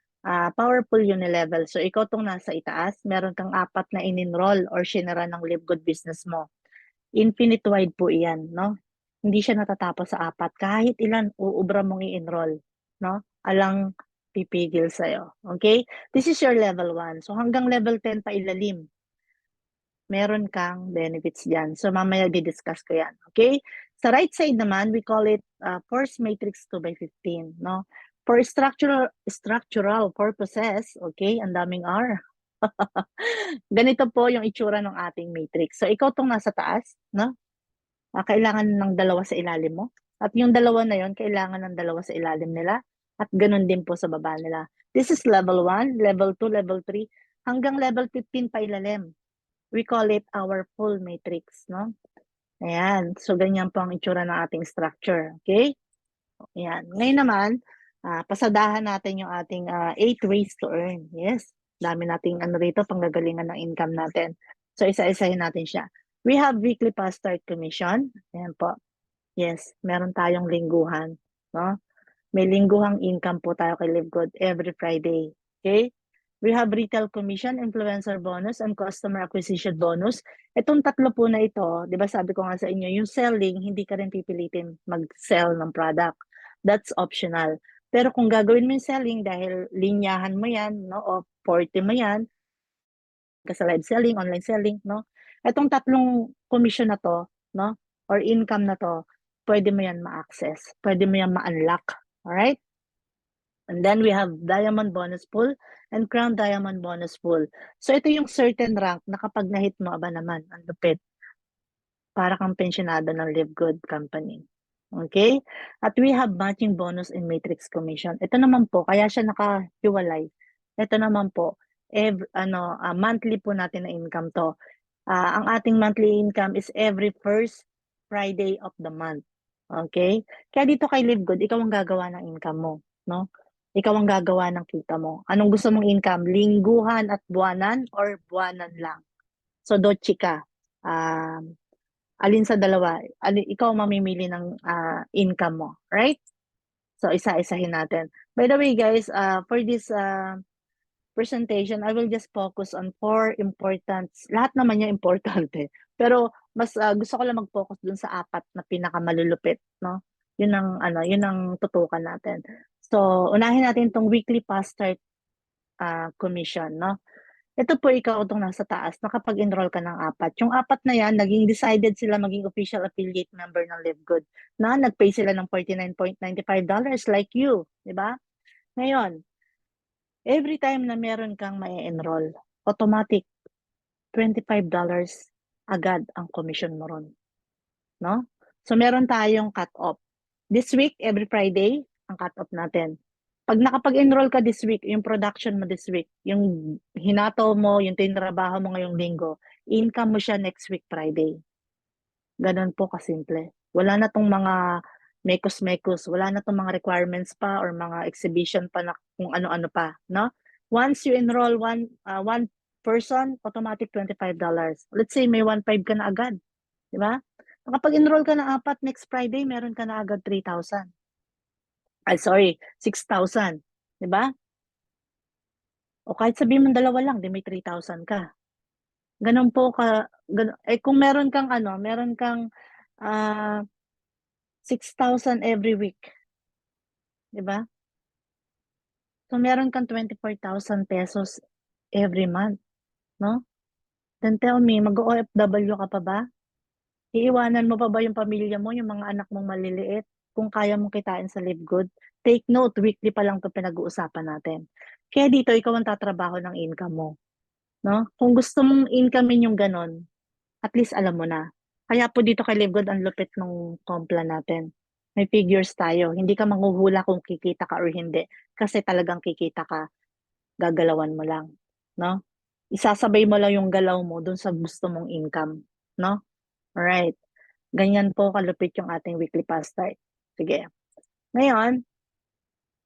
powerful unilevel. So ikaw tong nasa itaas, meron kang 4 na in-enroll or sinara ng LiveGood business mo. Infinite wide po iyan, no? Hindi siya natatapos sa 4. Kahit ilan uubra mong i-enroll, no? Alang pipigil sa'yo. Okay? This is your level 1. So hanggang level 10 pa ilalim, meron kang benefits dyan. So, mamaya di-discuss ko yan. Okay? Sa right side naman, we call it force matrix 2x15. No? For structural purposes, okay, ang daming R. Ganito po yung itsura ng ating matrix. So, ikaw tong nasa taas, no? Kailangan ng dalawa sa ilalim mo. At yung dalawa na yon kailangan ng dalawa sa ilalim nila. At ganun din po sa baba nila. This is level 1, level 2, level 3, hanggang level 15 pa ilalim. We call it our full matrix, no? Ayan. So, ganyan po ang itsura ng ating structure. Okay? Ayan. Ngayon naman, pasadahan natin yung ating 8 ways to earn. Yes. Dami nating rito, panggagalingan ng income natin. So, isa-isahin natin siya. We have weekly fast start commission. Ayan po. Yes. Meron tayong lingguhan. No? May lingguhang income po tayo kay LiveGood every Friday. Okay? We have retail commission, influencer bonus, and customer acquisition bonus. Itong tatlo po na ito, di ba sabi ko nga sa inyo, yung selling, hindi ka rin pipilitin mag-sell ng product. That's optional. Pero kung gagawin mo yung selling dahil linyahan mo yan, no, o 40 mo yan, sa live selling, online selling, no? Itong tatlong commission na to, no, or income na to, pwede mo yan ma-access. Pwede mo yan ma-unlock. Alright? And then we have Diamond Bonus Pool and Crown Diamond Bonus Pool. So ito yung certain rank na kapag na-hit mo, aba naman, ang lupit. Para kang pensionado ng Live Good Company. Okay? At we have matching bonus and matrix commission. Ito naman po, kaya siya nakahiwalay. Ito naman po, monthly po natin na income to. Ang ating monthly income is every first Friday of the month. Okay? Kaya dito kay Live Good, ikaw ang gagawa ng income mo. No? Ikaw ang gagawa ng kita mo. Anong gusto mong income? Lingguhan at buwanan or buwanan lang? So, dochi ka. Alin sa dalawa? Ikaw mamimili ng income mo. Right? So, isa-isahin natin. By the way, guys, for this presentation, I will just focus on 4 important, lahat naman niya importante. Pero mas gusto ko lang mag-focus dun sa 4 na pinakamalulupit, no? Yun ang tutukan natin. So, unahin natin tong weekly past start commission, no? Ito po ikaw itong nasa taas, nakapag-enroll ka ng 4. Yung 4 na yan, naging decided sila maging official affiliate member ng Live Good, na nag-pay sila ng $49.95 like you, di ba? Ngayon, every time na meron kang mai-enroll, automatic $25 agad ang commission mo ron. No? So, meron tayong cut-off. This week, every Friday, ang cut-off natin. Pag nakapag-enroll ka this week, yung production mo this week, yung hinato mo, yung tinrabaho mo ngayong linggo, income mo siya next week Friday. Ganun po kasimple. Wala na tong mga mekos-mekos, wala na tong mga requirements pa or mga exhibition pa na kung ano-ano pa, no? Once you enroll one person, automatic $25. Let's say may 1.5 ka na agad, di ba? Nakapag-enroll ka na 4, next Friday, meron ka na agad 3,000. 6,000. Di ba? O kahit sabihin mong dalawa lang, di may 3,000 ka. Ganun po kung meron kang meron kang 6,000 every week. Di ba? So meron kang 24,000 pesos every month, no? Then tell me, mag-OFW ka pa ba? Iiwanan mo pa ba yung pamilya mo, yung mga anak mong maliliit, kung kaya mong kitain sa Live Good? Take note, weekly pa lang 'to pinag-uusapan natin. Kaya dito, ikaw ang tatrabaho ng income mo, no? Kung gusto mong incomein yung gano'n, at least alam mo na. Kaya po dito kay Live Good, ang lupit nung compla natin. May figures tayo. Hindi ka manghuhula kung kikita ka or hindi. Kasi talagang kikita ka, gagalawan mo lang, no? Isasabay mo lang yung galaw mo dun sa gusto mong income, no? Alright. Ganyan po kalupit yung ating weekly past start. Sige. Ngayon,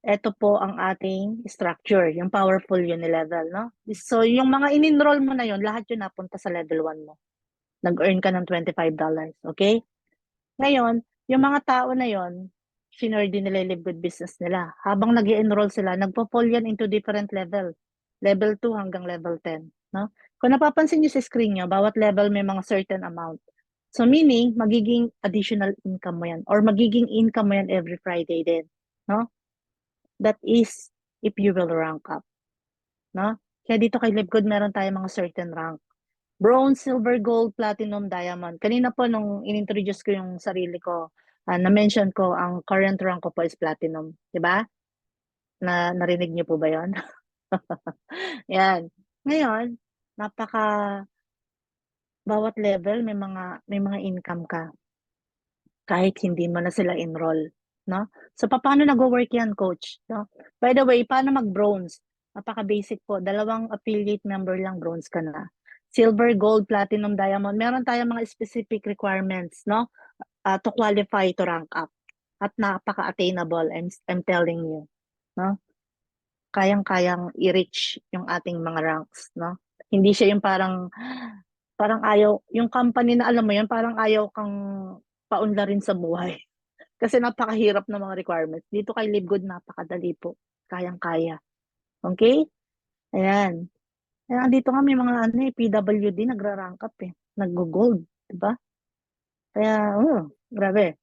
eto po ang ating structure, yung powerful unilevel, no? So, yung mga in-enroll mo na yon, lahat yun napunta sa level 1 mo. Nag-earn ka ng $25, okay? Ngayon, yung mga tao na yon, shinare din nila yung Live Good business nila. Habang nag-enroll sila, nagpo-fall yan into different level. Level 2 hanggang level 10, no? Kung napapansin niyo sa screen niyo, bawat level may mga certain amount. So meaning, magiging additional income mo yan or magiging income mo yan every Friday din, no? That is if you will rank up, no? Kaya dito kay Live Good, meron tayong mga certain rank. Bronze, silver, gold, platinum, diamond. Kanina po nung in-introduce ko yung sarili ko, na-mention ko ang current rank ko po is platinum. Diba? Narinig niyo po ba yon? Yan. Ngayon, bawat level may mga income ka kahit hindi mo na sila enroll, no? So paano nagwo-work yan, coach, no? By the way, paano mag-bronze? Napaka-basic po. 2 affiliate member lang, bronze ka na. Silver, gold, platinum, diamond. Meron tayong mga specific requirements, no? To qualify to rank up. At napaka-attainable, I'm telling you, no? Kayang-kayang i-reach yung ating mga ranks, no? Hindi siya yung parang ayaw, yung company na alam mo yun, parang ayaw kang paunlarin sa buhay. Kasi napakahirap ng mga requirements. Dito kay Live Good, napakadali po. Kayang-kaya. Okay? Ayan. Kaya dito nga may mga PWD nagra-rank up Nag-gold, 'di ba? Kaya, grabe.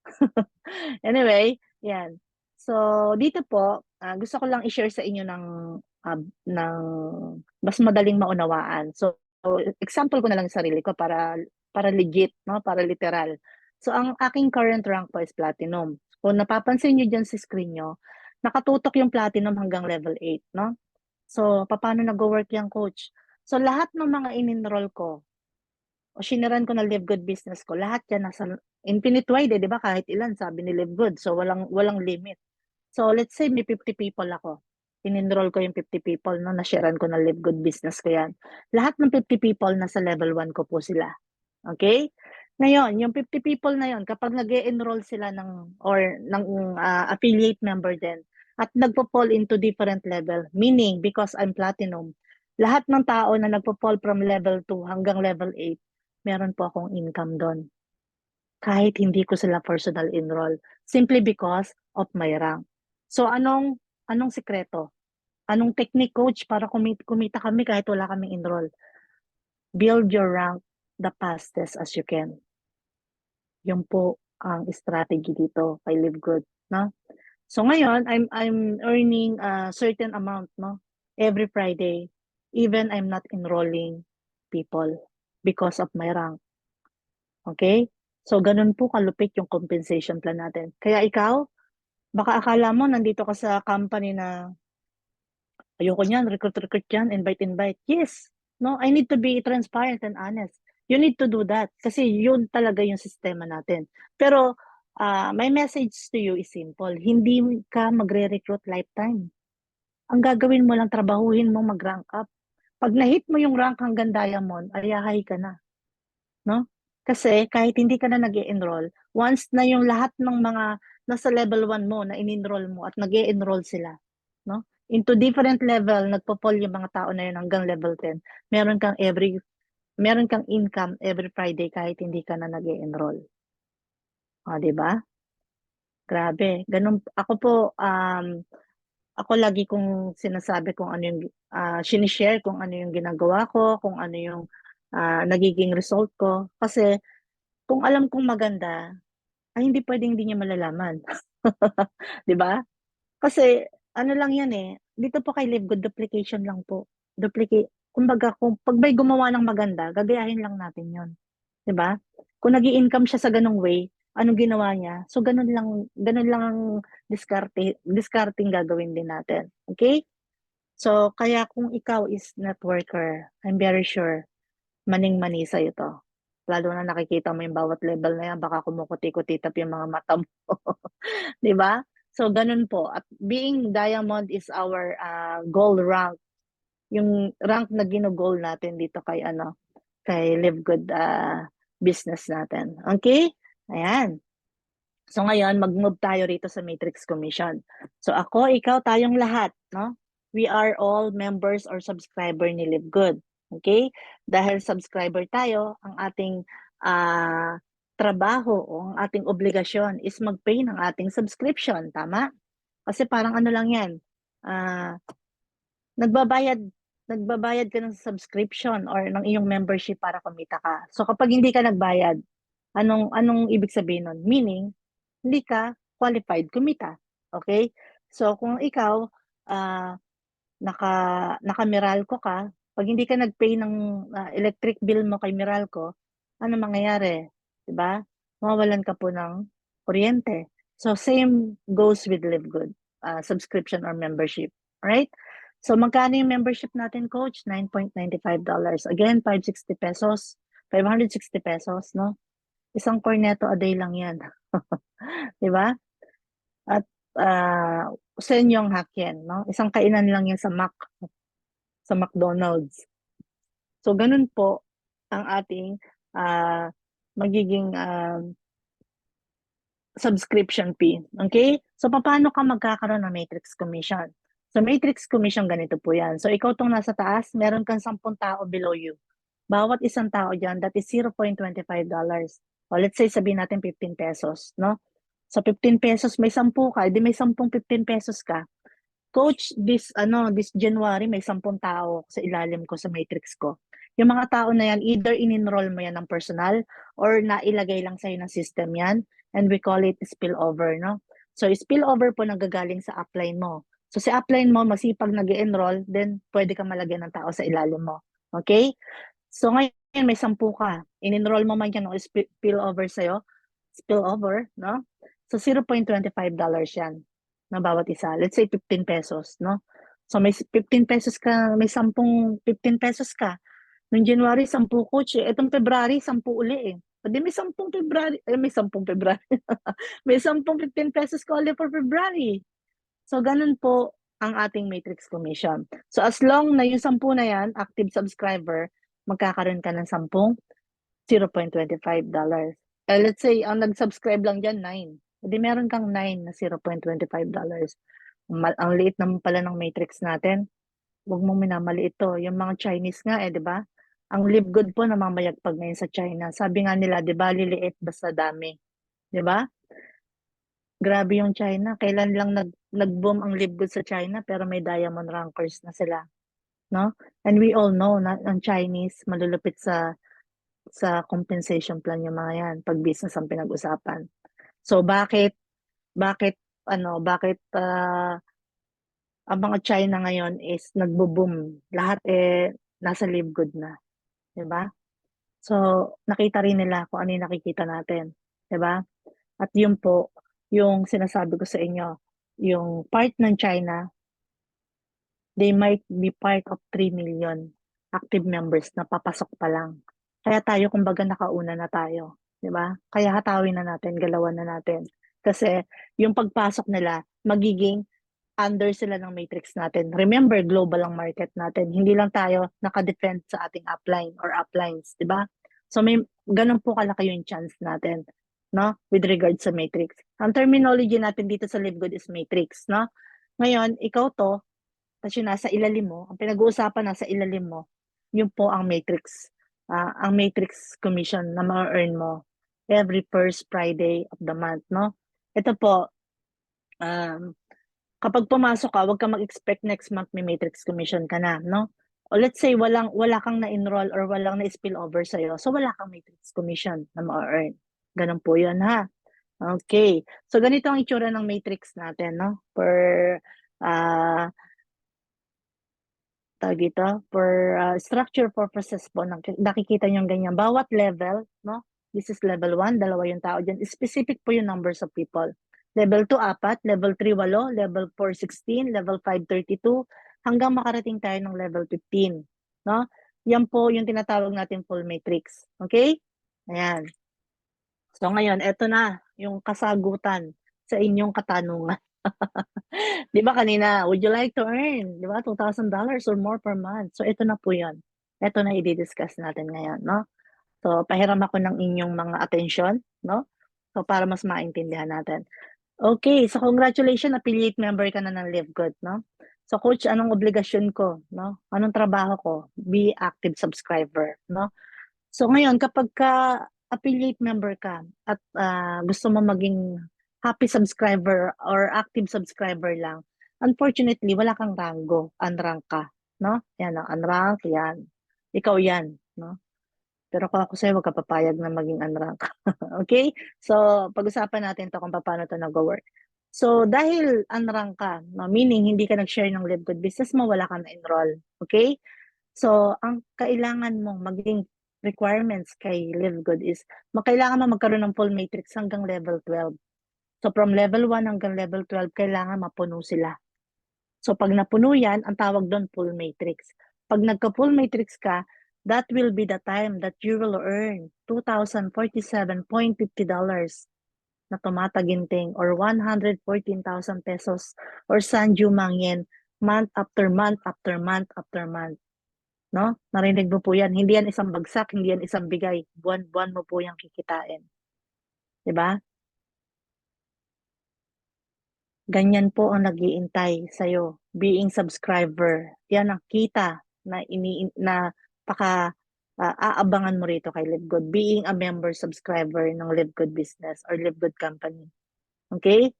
Anyway, yan. So, dito po, gusto ko lang i-share sa inyo ng mas madaling maunawaan. So, example ko na lang yung sarili ko para legit, no? Para literal. So, ang aking current rank po is platinum. Kung napapansin niyo diyan sa screen niyo, nakatutok yung platinum hanggang level 8, no? So, paano nag-work yan, coach? So, lahat ng mga in-enroll ko, o siniran ko na Live Good business ko, lahat yan nasa infinite wide, di ba? Kahit ilan, sabi ni Live Good. So, walang limit. So, let's say may 50 people ako. In-enroll ko yung 50 people, no? Na-sharean ko na Live Good business ko yan. Lahat ng 50 people nasa level 1 ko po sila. Okay? Ngayon, yung 50 people na yon, kapag nag-enroll sila ng affiliate member din, at nagpo-fall into different level, meaning because I'm platinum, lahat ng tao na nagpo-fall from level 2 hanggang level 8, meron po akong income doon. Kahit hindi ko sila personal enroll. Simply because of my rank. So, anong sikreto? Anong technique, coach, para kumita kami kahit wala kaming enroll? Build your rank the fastest as you can. Yun po ang strategy dito kay Live Good, no? So ngayon, I'm earning a certain amount, no? Every Friday, even I'm not enrolling people because of my rank. Okay? So ganun po kalupit yung compensation plan natin. Kaya ikaw, baka akala mo nandito ka sa company na ayoko niyan, recruit yan, invite. Yes. No, I need to be transparent and honest. You need to do that kasi yun talaga yung sistema natin. Pero my message to you is simple. Hindi ka magre-recruit lifetime. Ang gagawin mo lang, trabahuhin mo mag-rank up. Pag na-hit mo yung rank hanggang diamond, ayahay ka na. No? Kasi kahit hindi ka na nag-enroll, once na yung lahat ng mga nasa level 1 mo na in-enroll mo at nag-enroll sila, no? Into different level, nagpo-fall yung mga tao na yun hanggang level 10. Meron kang income every Friday kahit hindi ka na nag-enroll. O, di ba? Grabe. Ganun, ako lagi kong sinasabi kung ano yung, sinishare kung ano yung ginagawa ko, kung ano yung nagiging result ko. Kasi kung alam kong maganda, ay hindi pwedeng hindi niya malalaman. 'Di ba? Kasi ano lang 'yan eh, dito po kay Live Good duplication lang po. Kumbaga kung 'pag may gumawa ng maganda, gagayahin lang natin 'yon, 'di ba? Kung nag-i-income siya sa ganung way, anong ginawa niya? So ganun lang ang discarding gagawin din natin. Okay? So kaya kung ikaw is networker, I'm very sure maning-mani sa'yo 'to. Lalo na nakikita mo yung bawat level na 'yan, baka kumukuti-kutitap yung mga mata mo. 'Di ba? So gano'n po, at being diamond is our goal rank, yung rank na gino-goal natin dito kay kay Live Good business natin. Okay? Ayan. So ngayon, mag-move tayo rito sa matrix commission. So ako, ikaw, tayong lahat, no? We are all members or subscriber ni Live Good. Okay? Dahil subscriber tayo, ang ating trabaho o ang ating obligasyon is mag-pay ng ating subscription. Tama? Kasi parang ano lang yan, nagbabayad nagbabayad ka ng subscription or ng iyong membership para kumita ka. So kapag hindi ka nagbayad, anong ibig sabihin nun? Meaning, hindi ka qualified kumita. Okay? So kung ikaw, ah, naka-Meralco ka, 'pag hindi ka nag-pay ng electric bill mo kay Meralco, ano mangyayari, 'di ba? Mawawalan ka po ng kuryente. So same goes with Live Good, subscription or membership, right? So magkano yung membership natin, coach? $9.95. Again, 560 pesos, 560 pesos, no? Isang cornetto a day lang 'yan, 'di ba? At sa inyong hack yan, no? Isang kainan lang yan sa McDonald's. So, ganun po ang ating magiging subscription fee. Okay? So, paano ka magkakaroon ng matrix commission? So, matrix commission, ganito po yan. So, ikaw tong nasa taas, meron kang 10 tao below you. Bawat isang tao dyan, that is $0.25. O, let's say, sabihin natin 15 pesos, no? So, 15 pesos, may 10 ka, di may 10 15 pesos ka. Coach, this January may 10 tao sa ilalim ko sa matrix ko. Yung mga tao na yan, either in-enroll mo yan ng personal or nailagay lang sa'yo ng system yan, and we call it spillover, no? So, spillover po nanggagaling sa upline mo. So, sa upline mo, masipag nag-enroll, then pwede ka malagyan ng tao sa ilalim mo. Okay? So, ngayon may 10 ka. In-enroll mo man yan o spillover sa'yo, spillover, no? So, $0.25 yan. na bawat isa. Let's say 15 pesos, no? So may 15 pesos ka, may 10 15 pesos ka. Noong January, 10 kotse. Itong February, 10 uli eh. Pwede may 10 February, may 10 February. May 10 15 pesos ka ulit for February. So ganun po ang ating matrix commission. So as long na yung 10 na yan, active subscriber, magkakaroon ka ng 10, $0.25. Let's say, ang nag-subscribe lang dyan, 9. Hindi meron kang 9 na $0.25. Ang liit naman pala ng matrix natin. Huwag mong minamaliit ito. Yung mga Chinese nga di ba? Ang live good po namamayagpag ngayon sa China. Sabi nga nila, di ba, liliit basta dami. Di ba? Grabe yung China. Kailan lang nag-boom ang live good sa China pero may diamond rankers na sila. No? And we all know na ang Chinese malulupit sa compensation plan yung mga yan pag business ang pinag-usapan. So bakit ang mga China ngayon is nagbo-boom. Lahat nasa live good na, 'di ba? So nakita rin nila kung ano yung nakikita natin, 'di ba? At yun po yung sinasabi ko sa inyo, yung part ng China, they might be part of 3 million active members na papasok pa lang. Kaya tayo kumbaga nakauna na tayo, 'di ba? Kaya hatawin na natin, galawan na natin. Kasi yung pagpasok nila, magiging under sila ng matrix natin. Remember, global ang market natin. Hindi lang tayo naka-defend sa ating upline or uplines, 'di ba? So may ganun po kalaki yung chance natin, no? With regard sa matrix. Ang terminology natin dito sa LiveGood is matrix, no? Ngayon, ikaw to, tapos yung nasa ilalim mo, ang pinag-uusapan nasa ilalim mo, yun po ang matrix. Ang matrix commission na ma-earn mo every first Friday of the month, no? Ito po, kapag pumasok ka, wag ka mag-expect next month may matrix commission ka na, no? O let's say wala kang na-enroll or walang na-spill over sa'yo, so wala kang matrix commission na ma-earn. Ganun po yun, ha? Okay. So ganito ang itsura ng matrix natin, no? For structure purposes po, nakikita nyo ganyan. Bawat level, no? This is level 1, dalawa yung tao dyan. Specific po yung numbers of people. Level 2, 4, level 3, 8, level 4, 16, level 5, 32, hanggang makarating tayo ng level 15. No? Yan po yung tinatawag natin full matrix. Okay? Ayan. So ngayon, eto na yung kasagutan sa inyong katanungan. Di ba kanina, would you like to earn, di ba, $2,000 or more per month? So ito na po yun. Ito na i-discuss natin ngayon, no? So pahiram ako ng inyong mga attention, no? So para mas maintindihan natin. Okay, so congratulations, affiliate member ka na ng LiveGood, no? So coach, anong obligasyon ko, no? Anong trabaho ko? Be active subscriber, no? So ngayon, kapag ka affiliate member ka at gusto mo maging happy subscriber or active subscriber lang, unfortunately, wala kang rango, unrank ka, no? Yan ang unrank, yan. Ikaw yan, no? Pero kung ako sa'yo, wag ka papayag na maging unrank. Okay? So, pag-usapan natin to kung paano to nag-work. So, dahil unrank ka, no, meaning hindi ka nag-share ng LiveGood business mo, wala kang na-enroll. Okay? So, ang kailangan mong maging requirements kay LiveGood is kailangan mo magkaroon ng full matrix hanggang level 12. So, from level 1 hanggang level 12, kailangan mapuno sila. So, pag napuno yan, ang tawag doon full matrix. Pag nagka-full matrix ka, that will be the time that you will earn $2,047.50 na tumataginting or 114,000 pesos or Sanju Mangyen month after month after month after month. No? Narinig mo po yan. Hindi yan isang bagsak, hindi yan isang bigay. Buwan-buwan mo po yung kikitain. Diba? Ganyan po ang nag-iintay sa'yo. Being subscriber. Yan ang kita na aabangan mo rito kay LiveGood. Being a member subscriber ng LiveGood business or LiveGood company. Okay?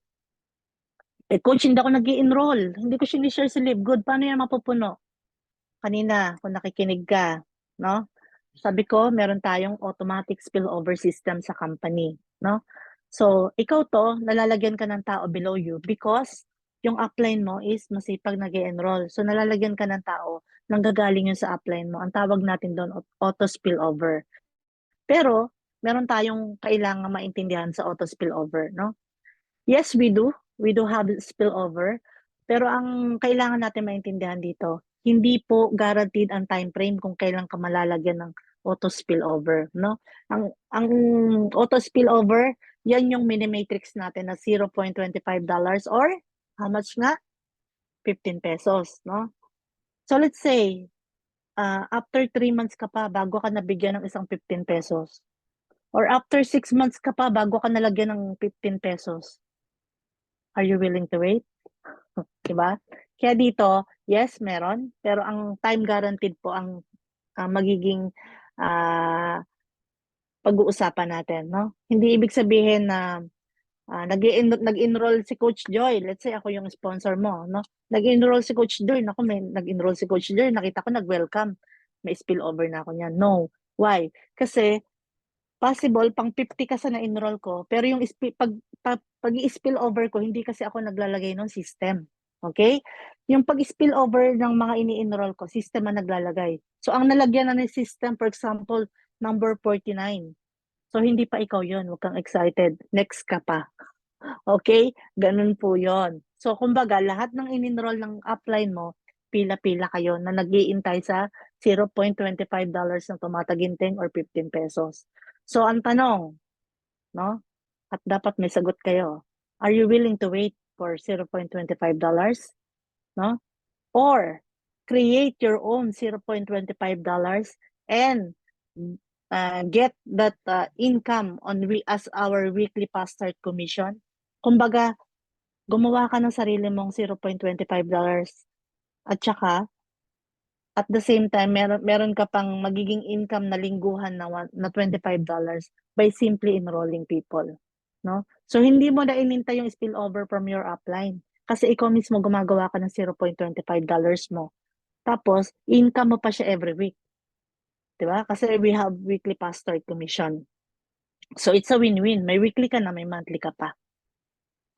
Coach, hindi ako nag-i-enroll. Hindi ko sinishare si LiveGood. Paano yan mapupuno? Kanina, kung nakikinig ka, no? Sabi ko, meron tayong automatic spillover system sa company, no? So, ikaw to, nalalagyan ka ng tao below you because yung upline mo is masipag nag-enroll. So, nalalagyan ka ng tao nang gagaling yun sa upline mo. Ang tawag natin doon, auto spillover. Pero, meron tayong kailangan maintindihan sa auto spillover, no? Yes, we do. we do have spillover. Pero ang kailangan natin maintindihan dito, hindi po guaranteed ang time frame kung kailan ka malalagyan ng auto spillover, no? Ang auto spillover, yan yung mini-matrix natin na $0.25 or how much nga? 15 pesos, no? So let's say, after 3 months ka pa bago ka nabigyan ng isang 15 pesos. Or after 6 months ka pa bago ka nalagyan ng 15 pesos. Are you willing to wait? Diba? Kaya dito, yes, meron. Pero ang time guaranteed po ang magiging pag-uusapan natin, no? Hindi ibig sabihin na nag-enroll si Coach Joy. Let's say ako yung sponsor mo, no? Nag-enroll si Coach Joy. Naku, may nag-enroll si Coach Joy. Nakita ko nag-welcome. May spillover na ako niyan. No. Why? Kasi possible pang 50 ka sa na-enroll ko, pero yung pag-i-spill over ko, hindi kasi ako naglalagay ng system. Okay? Yung pag-spill over ng mga ini-enroll ko, system ang naglalagay. So, ang nalagyan na ng system, for example, number 49. So, hindi pa ikaw yon. Huwag kang excited. Next ka pa. Okay? Ganun po yon. So, kumbaga, lahat ng in-enroll ng upline mo, pila-pila kayo na nag-iintay sa $0.25 na tumataginting or 15 pesos. So, ang tanong, no? At dapat may sagot kayo. Are you willing to wait for $0.25? No? Or create your own $0.25 and get that income on as our weekly past start commission? Kumbaga, gumawa ka ng sarili mong $0.25 at saka at the same time, meron ka pang magiging income na lingguhan na $25 by simply enrolling people, no? So, hindi mo na inintay yung spillover from your upline kasi ikaw mismo gumagawa ka ng $0.25 mo. Tapos, income mo pa siya every week. Diba? Kasi we have weekly past start commission. So, it's a win-win. May weekly ka na, may monthly ka pa.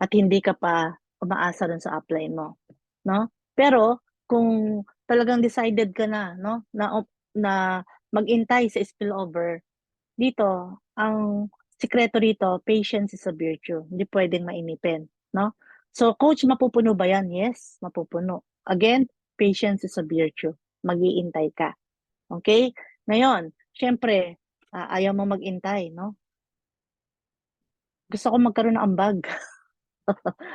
At hindi ka pa umaasa dun sa upline mo, no? Pero kung talagang decided ka na, no, na mag-intay sa spillover, dito ang sikreto dito, patience is a virtue. Hindi pwedeng mainipin, no? So, coach, mapupuno ba yan? Yes, mapupuno. Again, patience is a virtue. Mag-iintay ka. Okay? Ngayon, syempre, ayaw mo mag-intay, no? Gusto ko magkaroon ng ambag.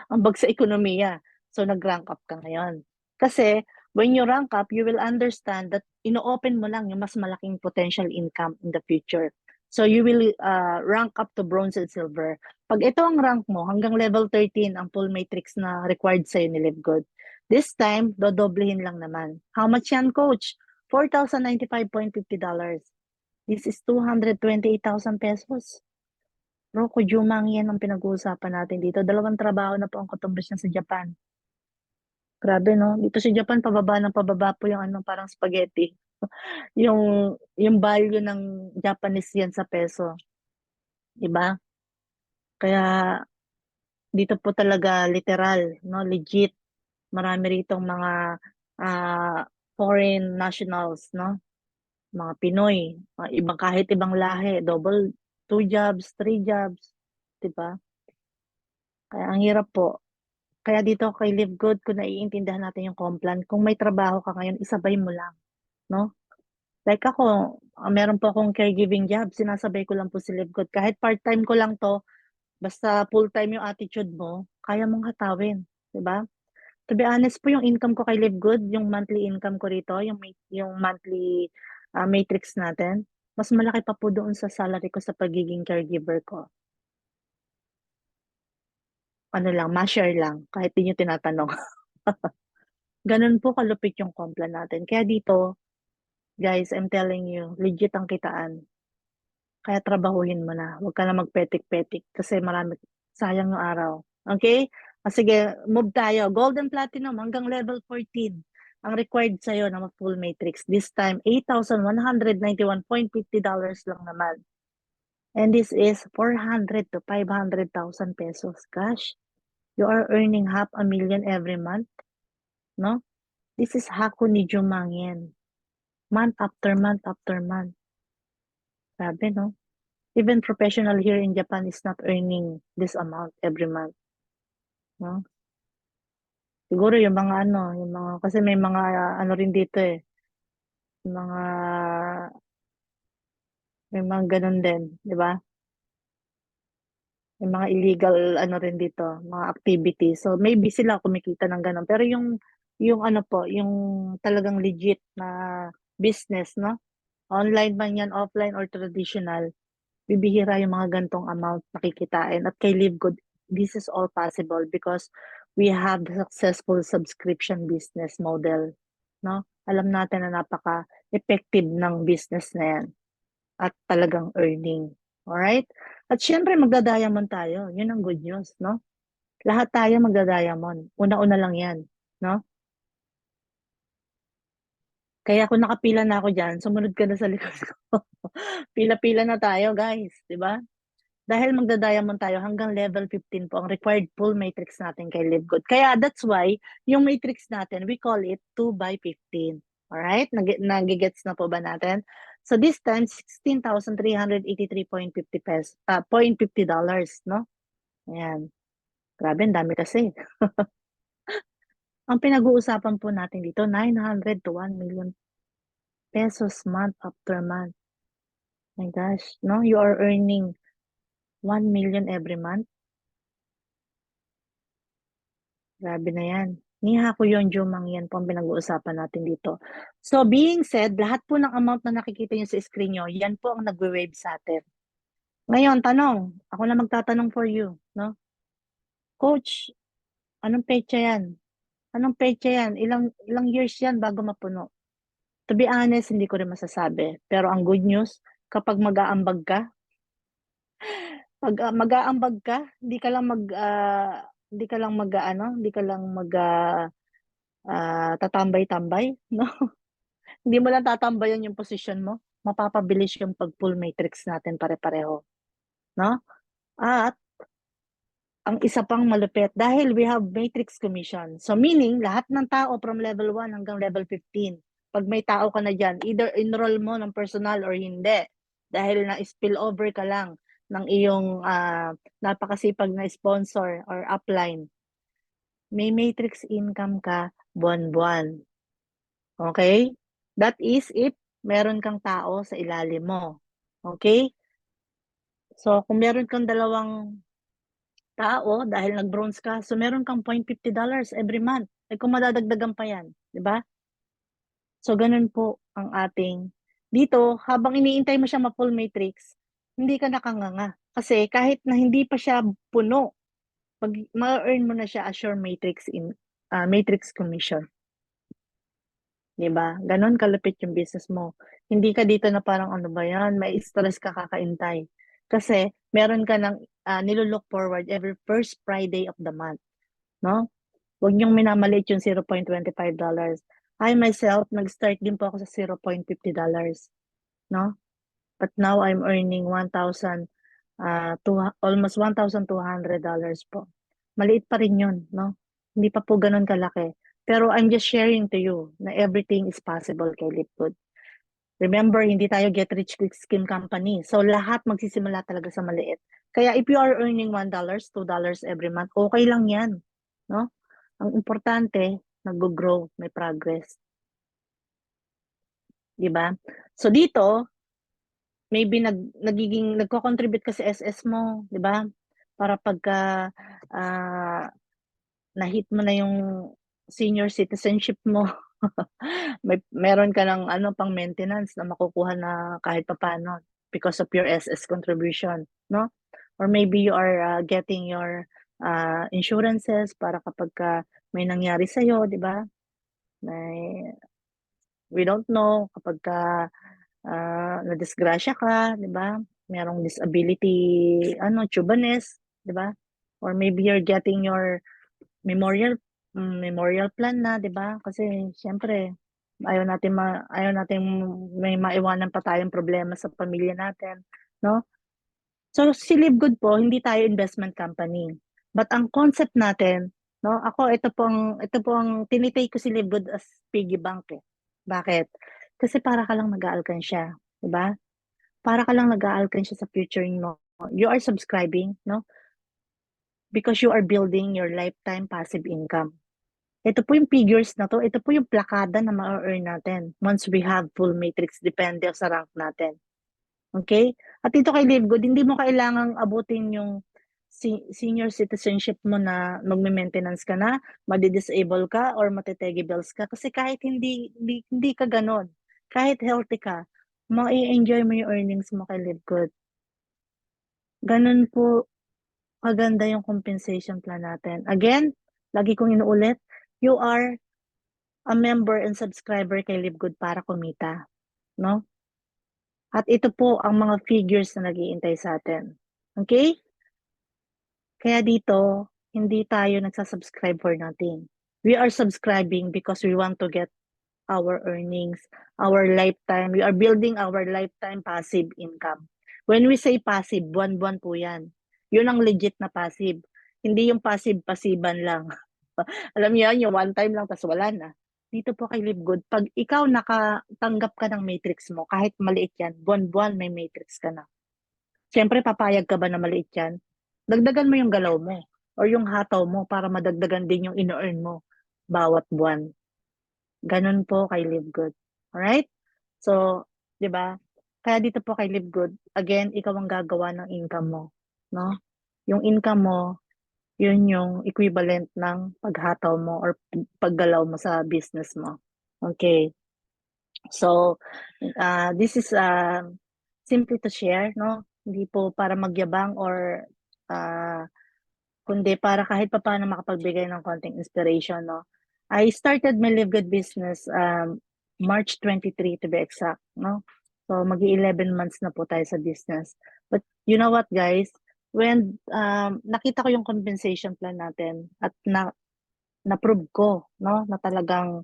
Ambag sa ekonomiya. So, nag-rank up ka ngayon. Kasi, when you rank up, you will understand that ino-open mo lang yung mas malaking potential income in the future. So, you will rank up to bronze and silver. Pag ito ang rank mo, hanggang level 13 ang full matrix na required sa'yo ni Live Good. This time, dodoblehin lang naman. How much yan, coach? $4,095.50. This is 228,000 pesos. Rocco Jumang yan ang pinag-uusapan natin dito. 2 trabaho na po ang katumbas niya sa Japan. Grabe, no? Dito sa Japan, pababa ng pababa po yung parang spaghetti. yung value ng Japanese yen sa peso. Diba? Kaya dito po talaga literal, no? Legit. Marami ritong mga foreign nationals, no? Mga Pinoy, kahit ibang lahi, double, 2 jobs, 3 jobs. Diba? Kaya ang hirap po. Kaya dito kay Live Good, kung naiintindihan natin yung Complan, kung may trabaho ka ngayon, isabay mo lang, no? Like ako, meron po akong caregiving job, sinasabay ko lang po si Live Good. Kahit part-time ko lang to, basta full-time yung attitude mo, kaya mong hatawin, di ba? To be honest po, yung income ko kay Live Good, yung monthly income ko rito, yung monthly matrix natin, mas malaki pa po doon sa salary ko sa pagiging caregiver ko. Ano lang, ma-share lang, kahit di nyo tinatanong. Ganun po kalupit yung Complan natin. Kaya dito, guys, I'm telling you, legit ang kitaan. Kaya trabahuhin mo na. Huwag ka na magpetik-petik kasi marami, sayang yung araw. Okay? Sige, move tayo. Gold and Platinum hanggang level 14. Ang required sa'yo na full matrix. This time, $8,191.50 lang naman. And this is 400 to 500,000 pesos. Gosh, you are earning $500,000 every month. No? This is Haku ni Jumangin. Month after month after month. Sabi, no? Even professional here in Japan is not earning this amount every month. no? Siguro yung mga ano, yung mga kasi may mga ano rin dito eh, mga may mga ganun din, 'di ba? May mga illegal ano rin dito, mga activities. So maybe sila kumikita ng ganun. Pero yung ano po, yung talagang legit na business, no? Online man yan, offline or traditional, bibihira yung mga gantong amount na kikitain. At kay Live Good, this is all possible because we have the successful subscription business model, no? Alam natin na napaka-effective ng business na yan at talagang earning. Alright? At syempre magda-diamond tayo. Yun ang good news, no? Lahat tayo magda-diamond. Una-una lang yan, no? Kaya kung nakapila na ako diyan, sumunod ka na sa likod ko. Pila-pila na tayo, guys, 'di ba? Dahil magda-diamond tayo hanggang level 15 po ang required full matrix natin kay Live Good. Kaya that's why yung matrix natin, we call it 2 by 15. Alright? Nagigets na po ba natin? So this time, 16,383.50 pesos, $0.50, no? Ayan. Grabe, ang dami kasi. Ang pinag-uusapan po natin dito, 900 to 1 million pesos month after month. My gosh, no? You are earning 1 million every month. Grabe na yan. Niha ko yung Jumang yan po ang pinag-uusapan natin dito. So being said, lahat po ng amount na nakikita nyo sa screen nyo, yan po ang nagwe-wave sa atin. Ngayon, tanong. Ako na magtatanong for you, no? Coach, anong petsa yan? Anong petsa yan? Ilang years yan bago mapuno? To be honest, hindi ko rin masasabi. Pero ang good news, kapag mag-aambag ka, pag mag-aambag ka, hindi ka lang mag-aano, hindi ka lang tatambay-tambay, no? Hindi mo lang tatambayan yung posisyon mo, mapapabilis yung pag-pull matrix natin pare-pareho, no? At ang isa pang malupit, dahil we have matrix commission. So meaning, lahat ng tao from level 1 hanggang level 15, pag may tao ka na dyan, either enroll mo ng personal or hindi, dahil na-spill over ka lang ng iyong napakasipag na sponsor or upline, may matrix income ka buwan-buwan. Okay? That is if meron kang tao sa ilalim mo. Okay? So, kung meron kang dalawang tao dahil nag-bronze ka, so meron kang $0.50 every month. Eh kung madadagdagan pa yan, di ba? So, ganun po ang ating dito, habang iniintay mo siya ma-full matrix, hindi ka nakanganga. Kasi kahit na hindi pa siya puno, pag ma-earn mo na siya as your matrix commission. 'Di ba? Gano'n kalupit yung business mo. Hindi ka dito na parang ano ba 'yan, may stress ka kakaintay. Kasi meron ka ng nilo-look forward every first Friday of the month, no? Huwag niyong minamaliit yung $0.25. I myself, nag-start din po ako sa $0.50, no? But now I'm earning 1,000 almost $1,200 po. Maliit pa rin 'yun, no? Hindi pa po gano'n kalaki. Pero I'm just sharing to you na everything is possible kay Lipgood. Remember, hindi tayo get rich quick scheme company. So lahat magsisimula talaga sa maliit. Kaya if you are earning $1, $2 every month, okay lang 'yan, no? Ang importante, naggo-grow, may progress, 'di ba? So dito, maybe nagko-contribute ka sa SS mo, 'di ba? Para pagka ah, na-hit mo na yung senior citizenship mo, meron ka ng ano pang maintenance na makukuha na kahit papaano because of your SS contribution, no? Or maybe you are getting your insurances para kapag may nangyari sa 'di ba? May we don't know kapag nadisgrasya ka, 'di ba? Merong disability tubaness, 'di ba? Or maybe you're getting your memorial plan na, 'di ba? Kasi siyempre ayaw natin may maiwanan pa tayong problema sa pamilya natin, 'no? So si Live Good po, hindi tayo investment company. But ang concept natin, 'no, ako ito po ang tinitake ko si Live Good as piggy bank, eh. Bakit? Kasi para ka lang nag-aalkansya, 'di ba? Para ka lang nag-aalkansya sa future mo. You are subscribing, 'no? because you are building your lifetime passive income. Ito po yung figures na to, ito po yung plakada na ma-earn natin once we have full matrix, depende sa rank natin. Okay? At dito kay Live Good, hindi mo kailangang abutin yung senior citizenship mo na magme-maintenance ka na, madi-disable ka or matitegi bills ka kasi kahit hindi ka ganon, kahit healthy ka, ma-enjoy mo yung earnings mo kay Live Good. Ganon po kaganda yung compensation plan natin. Again, lagi kong inuulit, you are a member and subscriber kay Live Good para kumita, no? At ito po ang mga figures na nag-iintay sa atin. Okay? Kaya dito, hindi tayo nagsasubscribe for nothing. We are subscribing because we want to get our earnings, our lifetime. We are building our lifetime passive income. When we say passive, buwan-buwan po yan. Yun ang legit na passive. Hindi yung passive-pasiban lang. Alam niyo yan, yung one time lang, tas wala na. Dito po kay Live Good, pag ikaw nakatanggap ka ng matrix mo, kahit maliit yan, buwan-buwan may matrix ka na. Siyempre, papayag ka ba na maliit yan? Dagdagan mo yung galaw mo or yung hataw mo para madagdagan din yung ino-earn mo bawat buwan. Ganun po kay Live Good. Alright? So, di ba? Kaya dito po kay Live Good, again, ikaw ang gagawa ng income mo. No? Yung income mo, yun yung equivalent ng paghataw mo or paggalaw mo sa business mo. Okay. So, this is simply to share, no? Hindi po para magyabang or kundi para kahit pa paano makapagbigay ng konting inspiration, no? I started my Live Good business March 23 to be exact, no? So, mag-11 months na po tayo sa business. But you know what, guys? When nakita ko yung compensation plan natin at na-prove ko, no, na talagang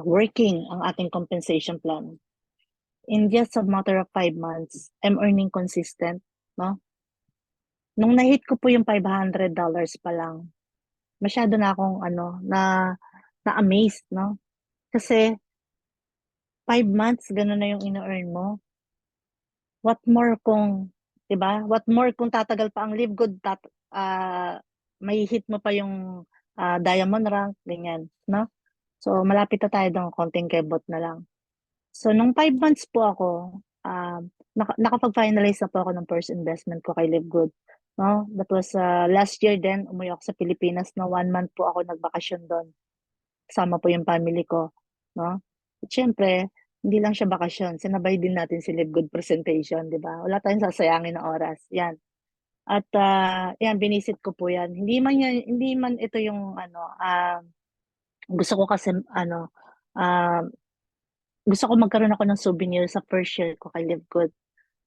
working ang ating compensation plan. In just a matter of 5 months, I'm earning consistent, no? Nung na-hit ko po yung $500 pa lang, masyado na akong na-amazed, no? Kasi 5 months, ganun na yung ino-earn mo. What more kung, 'di ba? What more kung tatagal pa ang Live Good, may hit mo pa yung diamond rank, ganyan, no? So, malapit na tayo doon, konting kebot na lang. So, nung 5 months po ako, nakapag-finalize na po ako ng first investment ko kay Live Good. No? That was last year din, umuwi ako sa Pilipinas na 1 month po ako nagbakasyon doon. Kasama po yung family ko. No? At syempre, hindi lang siya bakasyon. Sinabay din natin si Live Good presentation, di ba? Wala tayong sasayangin na oras. Yan. At yan, binisit ko po yan. Hindi man ito yung gusto ko kasi gusto ko magkaroon ako ng souvenir sa first year ko kay Live Good.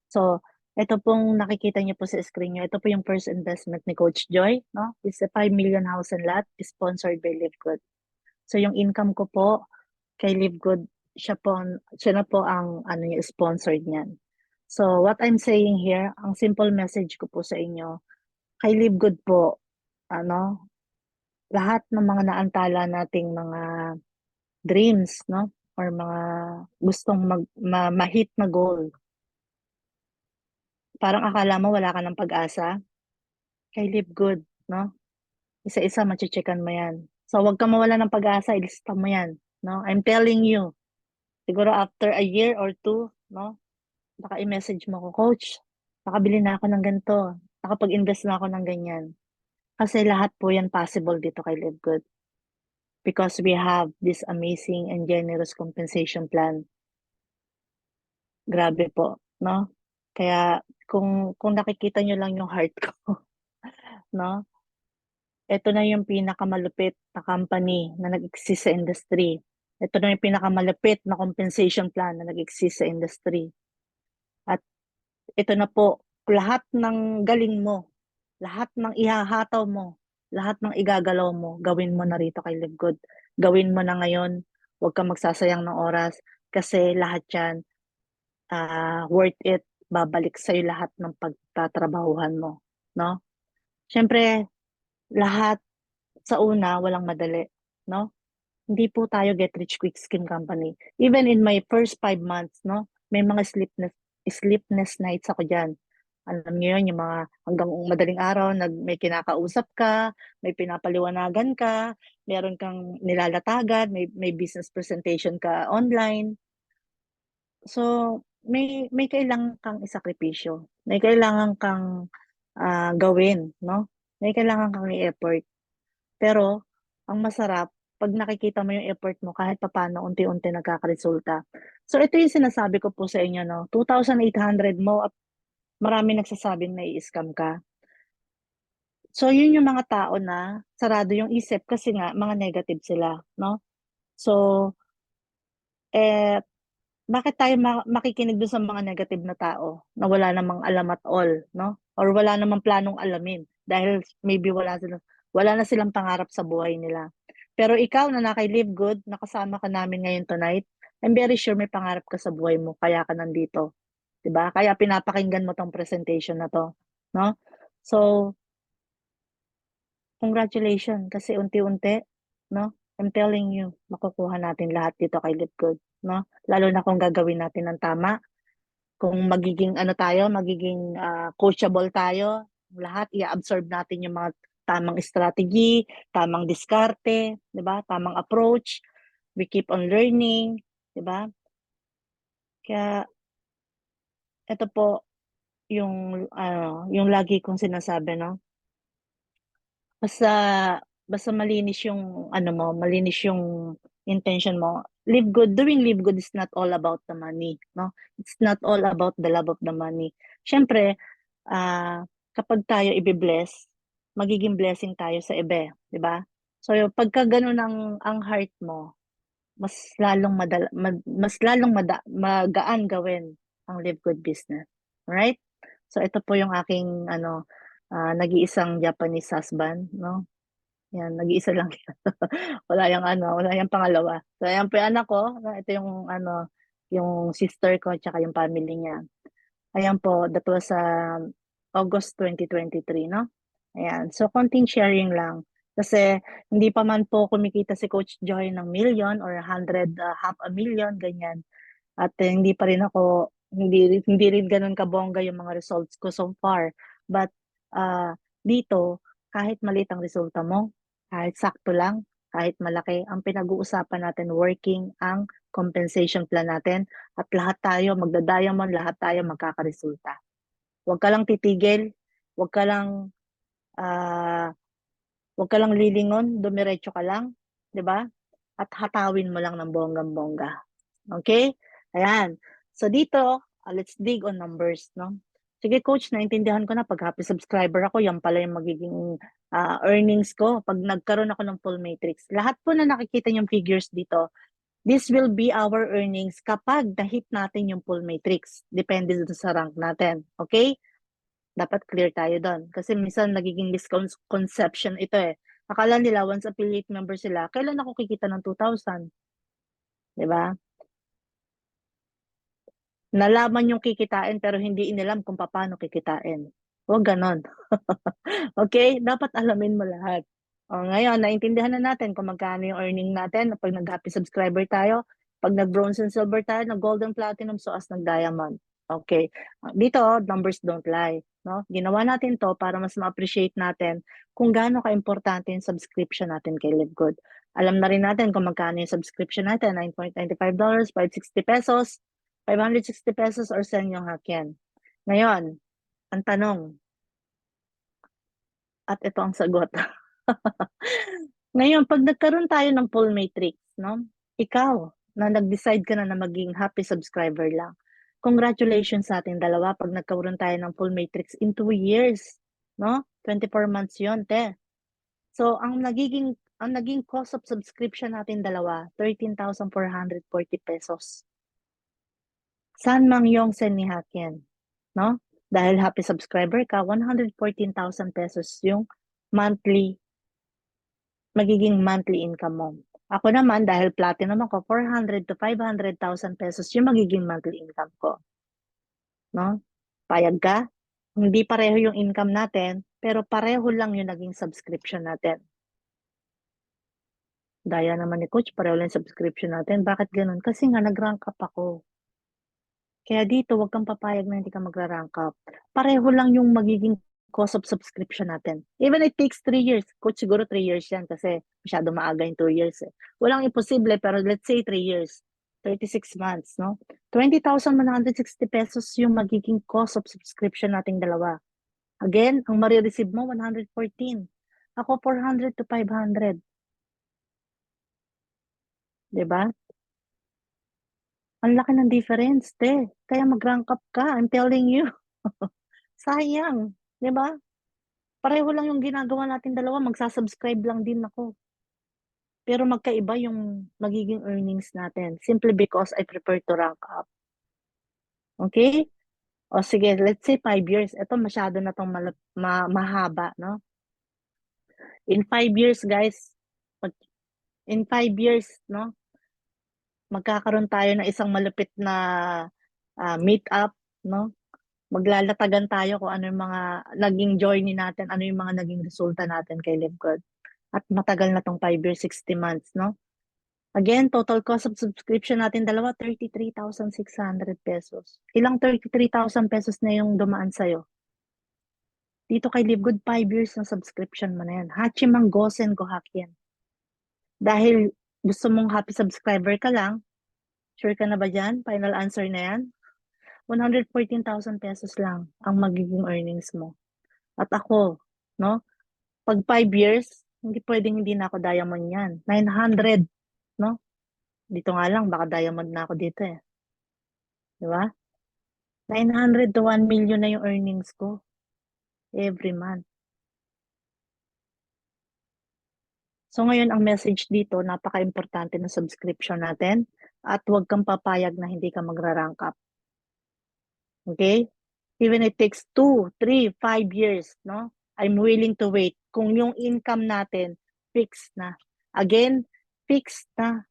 So, ito pong nakikita niyo po sa screen niyo, ito po yung first investment ni Coach Joy, no? It's a 5 million house and lot sponsored by Live Good. So, yung income ko po kay Live Good, siya na po ang yung sponsored niyan. So, what I'm saying here, ang simple message ko po sa inyo, kay Live Good po, lahat ng mga naantala nating mga dreams, no? Or mga gustong ma-hit na goal. Parang akala mo wala ka ng pag-asa. Kay Live Good, no? Isa-isa mache-checkan mo yan. So, wag ka mawala ng pag-asa, ilista mo yan, no? I'm telling you, siguro after a year or 2, no? Baka i-message mo ko, Coach, nakabili na ako ng ganito, nakapag-invest na ako ng ganyan. Kasi lahat po yan possible dito kay Live Good. Because we have this amazing and generous compensation plan. Grabe po, no? Kaya kung nakikita nyo lang yung heart ko, no? Ito na yung pinakamalupit na company na nag-exist sa industry. Ito na yung pinakamalupit na compensation plan na nag-exist sa industry. At ito na po, lahat ng galing mo, lahat ng ihahataw mo, lahat ng igagalaw mo, gawin mo na rito kay Live Good. Gawin mo na ngayon, huwag kang magsasayang ng oras kasi lahat yan worth it. Babalik sa'yo lahat ng pagtatrabahuhan mo. No? Siyempre, lahat sa una, walang madali. No? Hindi po tayo get rich quick scheme company. Even in my first 5 months, no, may mga sleepless nights ako dyan. Alam niyo yun, yung mga hanggang madaling araw may kinakausap ka, may pinapaliwanagan ka, meron kang nilalatagan, may business presentation ka online. So, may kailangan kang isakripisyo, may kailangan kang gawin, no? May kailangan kang i-effort. Pero ang masarap 'pag nakikita mo yung effort mo kahit papaano unti-unti nagkakaresulta. So ito yung sinasabi ko po sa inyo 'no, 2,800 mo at maraming nagsasabing nai-scam ka. So yun yung mga tao na sarado yung isip kasi nga mga negative sila 'no. So, eh, bakit tayo makikinig dun sa mga negative na tao na wala namang alam at all 'no, or wala namang planong alamin dahil maybe wala na silang pangarap sa buhay nila. Pero ikaw na naka-live good, nakasama ka namin ngayon tonight, I'm very sure may pangarap ka sa buhay mo kaya ka nandito, 'di ba? Kaya pinapakinggan mo 'tong presentation na 'to, 'no? So, congratulations kasi unti-unti, 'no, I'm telling you makukuha natin lahat dito kay Live Good, 'no? Lalo na kung gagawin natin ng tama. Kung magiging ano tayo, magiging, coachable tayo, lahat i-absorb natin yung mga tamang strategy, tamang diskarte, 'di ba, tamang approach, we keep on learning, 'di ba? Kaya eto po yung yung lagi kong sinasabi 'no, basta basta malinis yung ano mo, malinis yung intention mo, live good is not all about the money, 'no? It's not all about the love of the money. Siyempre kapag tayo ibe-bless, magiging blessing tayo sa iba, 'di ba? So, yung pagka gano'n ang heart mo, mas lalong mas lalong magaan gawin ang Live Good business, alright? So, ito po yung aking ano, nag-iisang Japanese husband 'no, 'yan nag-iisa lang yan. Wala yang pangalawa. So, ayan po yung anak ko, ito yung ano, yung sister ko at saka yung family niya. Ayan po, that was, August 2023 'no? Ayan, so konting sharing lang. Kasi hindi pa man po kumikita si Coach Joy ng million or 100, half a million ganyan. At hindi pa rin ako hindi rin gano'n kabongga yung mga results ko so far. But, dito kahit maliit ang resulta mo, kahit sakto lang, kahit malaki, ang pinag-uusapan natin working ang compensation plan natin at lahat tayo magda-diamond, lahat tayo magkakaresulta. Huwag ka lang titigil, huwag ka lang, ah, huwag ka lang lilingon, dumiretso ka lang, 'di ba? At hatawin mo lang ng bonggang-bongga, okey? Ayan. So dito, let's dig on numbers 'no. Sige coach, naintindihan ko na 'pag happy subscriber ako, yan pala yung magiging, earnings ko 'pag nagkaroon ako ng full matrix. Lahat po na nakikita niyong figures dito, this will be our earnings kapag na-hit natin yung full matrix, depende dun sa rank natin, okey? Dapat clear tayo dun. Kasi minsan nagiging misconception ito, eh. Akala nila once affiliate member sila, kailan ako kikita ng 2,000, 'di ba? Nalaman yung kikitain pero hindi inalam kung papaano kikitain. Huwag gano'n. Okey? Dapat alamin mo lahat. Oh, ngayon naintindihan na natin kung magkano yung earning natin 'pag nag-happy subscriber tayo, 'pag nag-bronze and silver tayo, nag-gold and platinum, so as nag-diamond. Okey, dito numbers don't lie 'no? Ginawa natin 'to para mas ma-appreciate natin kung gaano kaimportante yung subscription natin kay LiveGood. Alam na rin natin kung magkano yung subscription natin, $9.95, ₱560, ₱560 or Senyong Hakyen. Ngayon, ang tanong at ito ang sagot. Ngayon 'pag nagkaroon tayo ng full matrix 'no, ikaw na nag-decide ka na na maging happy subscriber lang, congratulations sa ating dalawa 'pag nagkaroon tayo ng full matrix in 2 years 'no, 24 months 'yun So ang naging cost of subscription natin dalawa, ₱13,440. San Mangyong-sen ni Hakien 'no, dahil happy subscriber ka, ₱114,000 yung monthly magiging monthly income mo. Ako naman dahil platinum ako, 400 to 500,000 pesos yung magiging monthly income ko, 'no? Payag ka? Hindi pareho yung income natin, pero pareho lang yung naging subscription natin. Gaya naman ni coach, pareho lang yung subscription natin. Bakit gano'n? Kasi nga nag-rank up ako. Kaya dito, wag kang papayag na hindi ka magra-rank up. Pareho lang yung magiging cost of subscription natin. Even it takes 3 years. Coach, siguro 3 years yan kasi masyado maaga yung 2 years eh. Walang imposible, pero let's say 3 years. 36 months, no? 20,160 pesos yung magiging cost of subscription nating dalawa. Again, ang marireceive mo, 114. Ako, 400 to 500. Diba? Ang laki ng difference, te. Kaya mag-rank up ka. I'm telling you. Sayang. Diba? Pareho lang yung ginagawa natin dalawa. Magsasubscribe lang din ako. Pero magkaiba yung magiging earnings natin. Simply because I prefer to rank up. Okay? O sige, let's say 5 years. Ito masyado na tong mahaba, no? In 5 years, guys, in 5 years, no? Magkakaroon tayo ng isang malupit na meet-up, no? Maglalatagan tayo kung ano yung mga naging journey natin, ano yung mga naging resulta natin kay Live Good. At matagal na tong 5 years, 60 months, no? Again, total cost of subscription natin dalawa, 33,600 pesos. Ilang 33,000 pesos na yung dumaan sa'yo? Dito kay Live Good, 5 years ng subscription mo na yan. Hachimang gosen ko hakyan. Dahil gusto mong happy subscriber ka lang, sure ka na ba dyan? Final answer na yan? 114,000 pesos lang ang magiging earnings mo. At ako, no? Pag 5 years, hindi pwedeng hindi na ako diamond yan. 900, no? Dito nga lang, baka diamond na ako dito eh. Di ba? 900 to 1 million na yung earnings ko every month. So ngayon, ang message dito, napaka-importante ng subscription natin at huwag kang papayag na hindi ka magra-rank up. Okay? Even it takes 2, 3, 5 years, no? I'm willing to wait. Kung yung income natin, fixed na. Again, fixed na.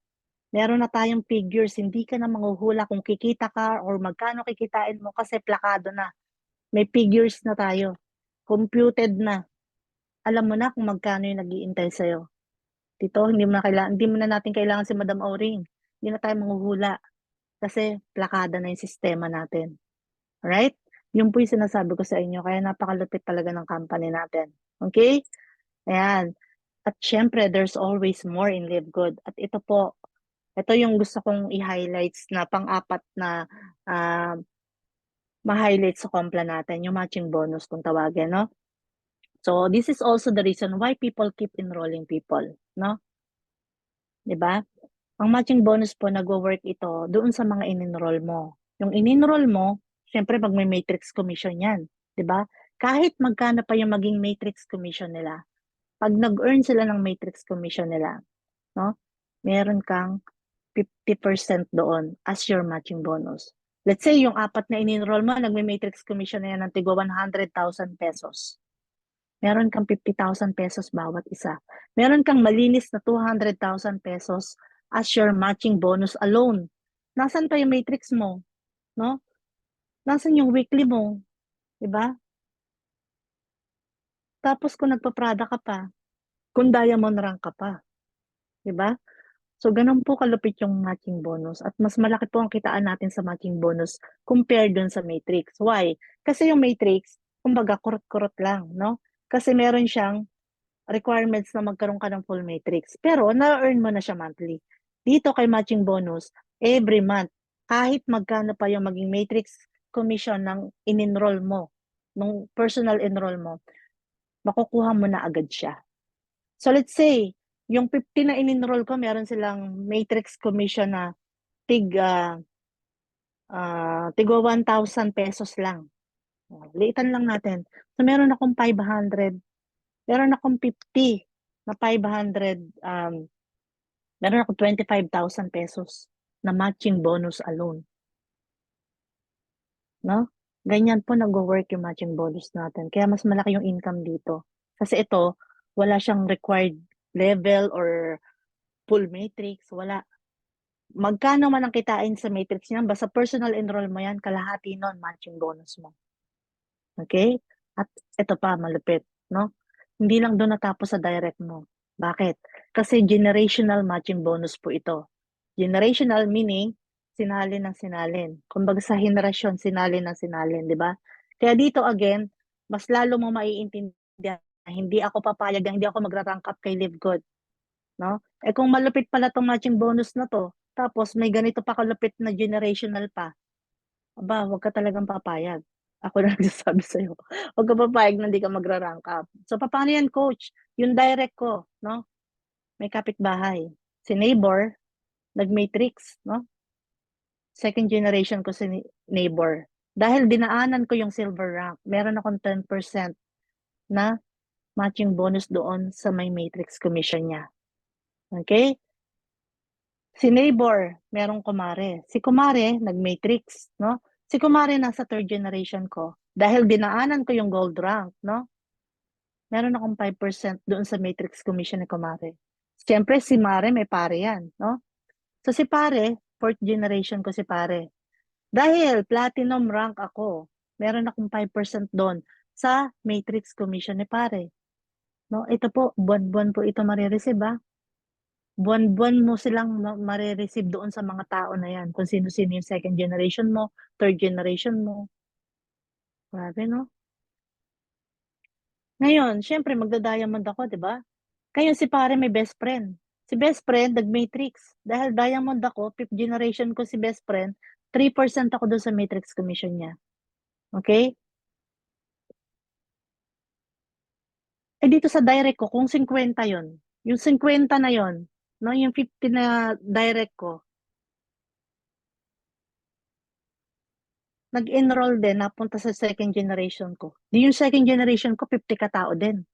Meron na tayong figures. Hindi ka na manghuhula kung kikita ka or magkano kikitain mo kasi plakado na. May figures na tayo. Computed na. Alam mo na kung magkano yung nag-iintay sa'yo. Dito, hindi mo na natin kailangan si Madam Auring. Hindi na tayo manghuhula kasi plakada na yung sistema natin. Alright? Yun po yung sinasabi ko sa inyo. Kaya napakalupit talaga ng company natin. Okay? Ayan. At syempre, there's always more in Live Good. At ito po, ito yung gusto kong i-highlights na pang-apat na ma-highlight sa Kompla natin, yung matching bonus kung tawagin, no? So, this is also the reason why people keep enrolling people, no? 'Di ba? Ang matching bonus po, nagwo-work ito doon sa mga in-enroll mo. Yung in-enroll mo, syempre pag may matrix commission yan, 'di ba? Kahit magkano pa yung maging matrix commission nila, pag nag-earn sila ng matrix commission nila, no? Meron kang 50% doon as your matching bonus. Let's say yung apat na in-enroll mo, nagme-matrix commission na yan ng tigwa 100,000 pesos. Meron kang 50,000 pesos bawat isa. Meron kang malinis na 200,000 pesos as your matching bonus alone. Nasaan pa yung matrix mo? No? Nasaan yung weekly mo? 'Di ba? Tapos kung nagpa-Prada ka pa, kung diamond rank ka pa, 'di ba? So ganun po kalupit yung matching bonus at mas malaki po ang kitaan natin sa matching bonus compared dun sa matrix. Why? Kasi yung matrix, kumbaga kurot-kurot lang, no? Kasi meron siyang requirements na magkaroon ka ng full matrix. Pero na-earn mo na siya monthly. Dito kay matching bonus, every month, kahit magkano pa yung maging matrix commission ng in-enroll mo, nung personal enroll mo, makukuha mo na agad siya. So let's say, yung 50 na in-enroll ko, meron silang matrix commission na tig 1,000 pesos lang. Liitan lang natin. So meron akong 500, meron akong 50 na 500, meron akong 25,000 pesos na matching bonus alone. No? Ganyan po nagwo-work yung matching bonus natin. Kaya mas malaki yung income dito. Kasi ito, wala siyang required level or full matrix. Wala. Magkano man ang kitain sa matrix niyan, basta personal enroll mo yan, kalahati nun, matching bonus mo. Okay? At ito pa, malupit. No? Hindi lang doon natapos sa direct mo. Bakit? Kasi generational matching bonus po ito. Generational meaning, sinalin ng sinalin. Kumbaga sa henerasyon, sinalin ng sinalin, di ba? Kaya dito again, mas lalo mo maiintindihan na hindi ako papayag na hindi ako magra-rank up kay Live Good, no? Eh kung malupit pala tong matching bonus na to, tapos may ganito pa kalupit na generational pa, aba, wag ka talagang papayag. Ako na nagsasabi sa'yo. Wag ka papayag na hindi ka magra-rank up. So, paano yan, coach? Yung direct ko, no? May kapitbahay. Si neighbor, nag-matrix, no? Second generation ko si neighbor. Dahil dinaanan ko yung silver rank, meron akong 10% na matching bonus doon sa may matrix commission niya. Okay? Si neighbor, merong kumare. Si kumare, nag-matrix, no? Si kumare nasa third generation ko. Dahil dinaanan ko yung gold rank, no? Meron akong 5% doon sa matrix commission ni kumare. Siyempre, si mare, may pare yan, no? So si pare, fourth generation ko si pare. Dahil platinum rank ako, meron akong 5% doon sa matrix commission ni pare. No, ito po, buwan-buwan po ito marireceive ha. Buwan-buwan mo silang marireceive doon sa mga tao na yan. Kung sino-sino yung second generation mo, third generation mo. Grabe, no? Ngayon, syempre, magda-diamond ako, di ba? Kaya si pare may best friend. Si best friend, nag-matrix. Dahil diamond ako, fifth generation ko si best friend, 3% ako doon sa matrix commission niya. Okay? Eh dito sa direct ko, kung 50 yon, yung 50 na yon, no, yung 50 na direct ko, nag-enroll din, napunta sa second generation ko. Di yung second generation ko, 50 katao din.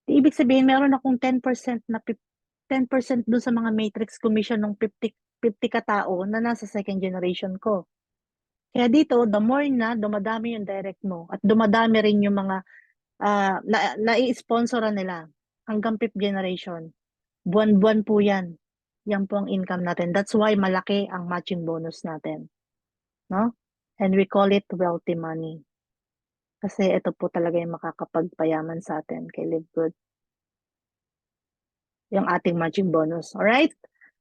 Di ibig sabihin, meron akong 10% na 10% dun sa mga matrix commission ng 50 katao na nasa second generation ko. Kaya dito, the more na dumadami yung direct mo at dumadami rin yung mga nai-sponsoran nila hanggang fifth generation, buwan-buwan po yan. Yan po ang income natin. That's why malaki ang matching bonus natin. No? And we call it wealthy money. Kasi ito po talaga yung makakapagpayaman sa atin kay Live Good. Yung ating matching bonus. Alright?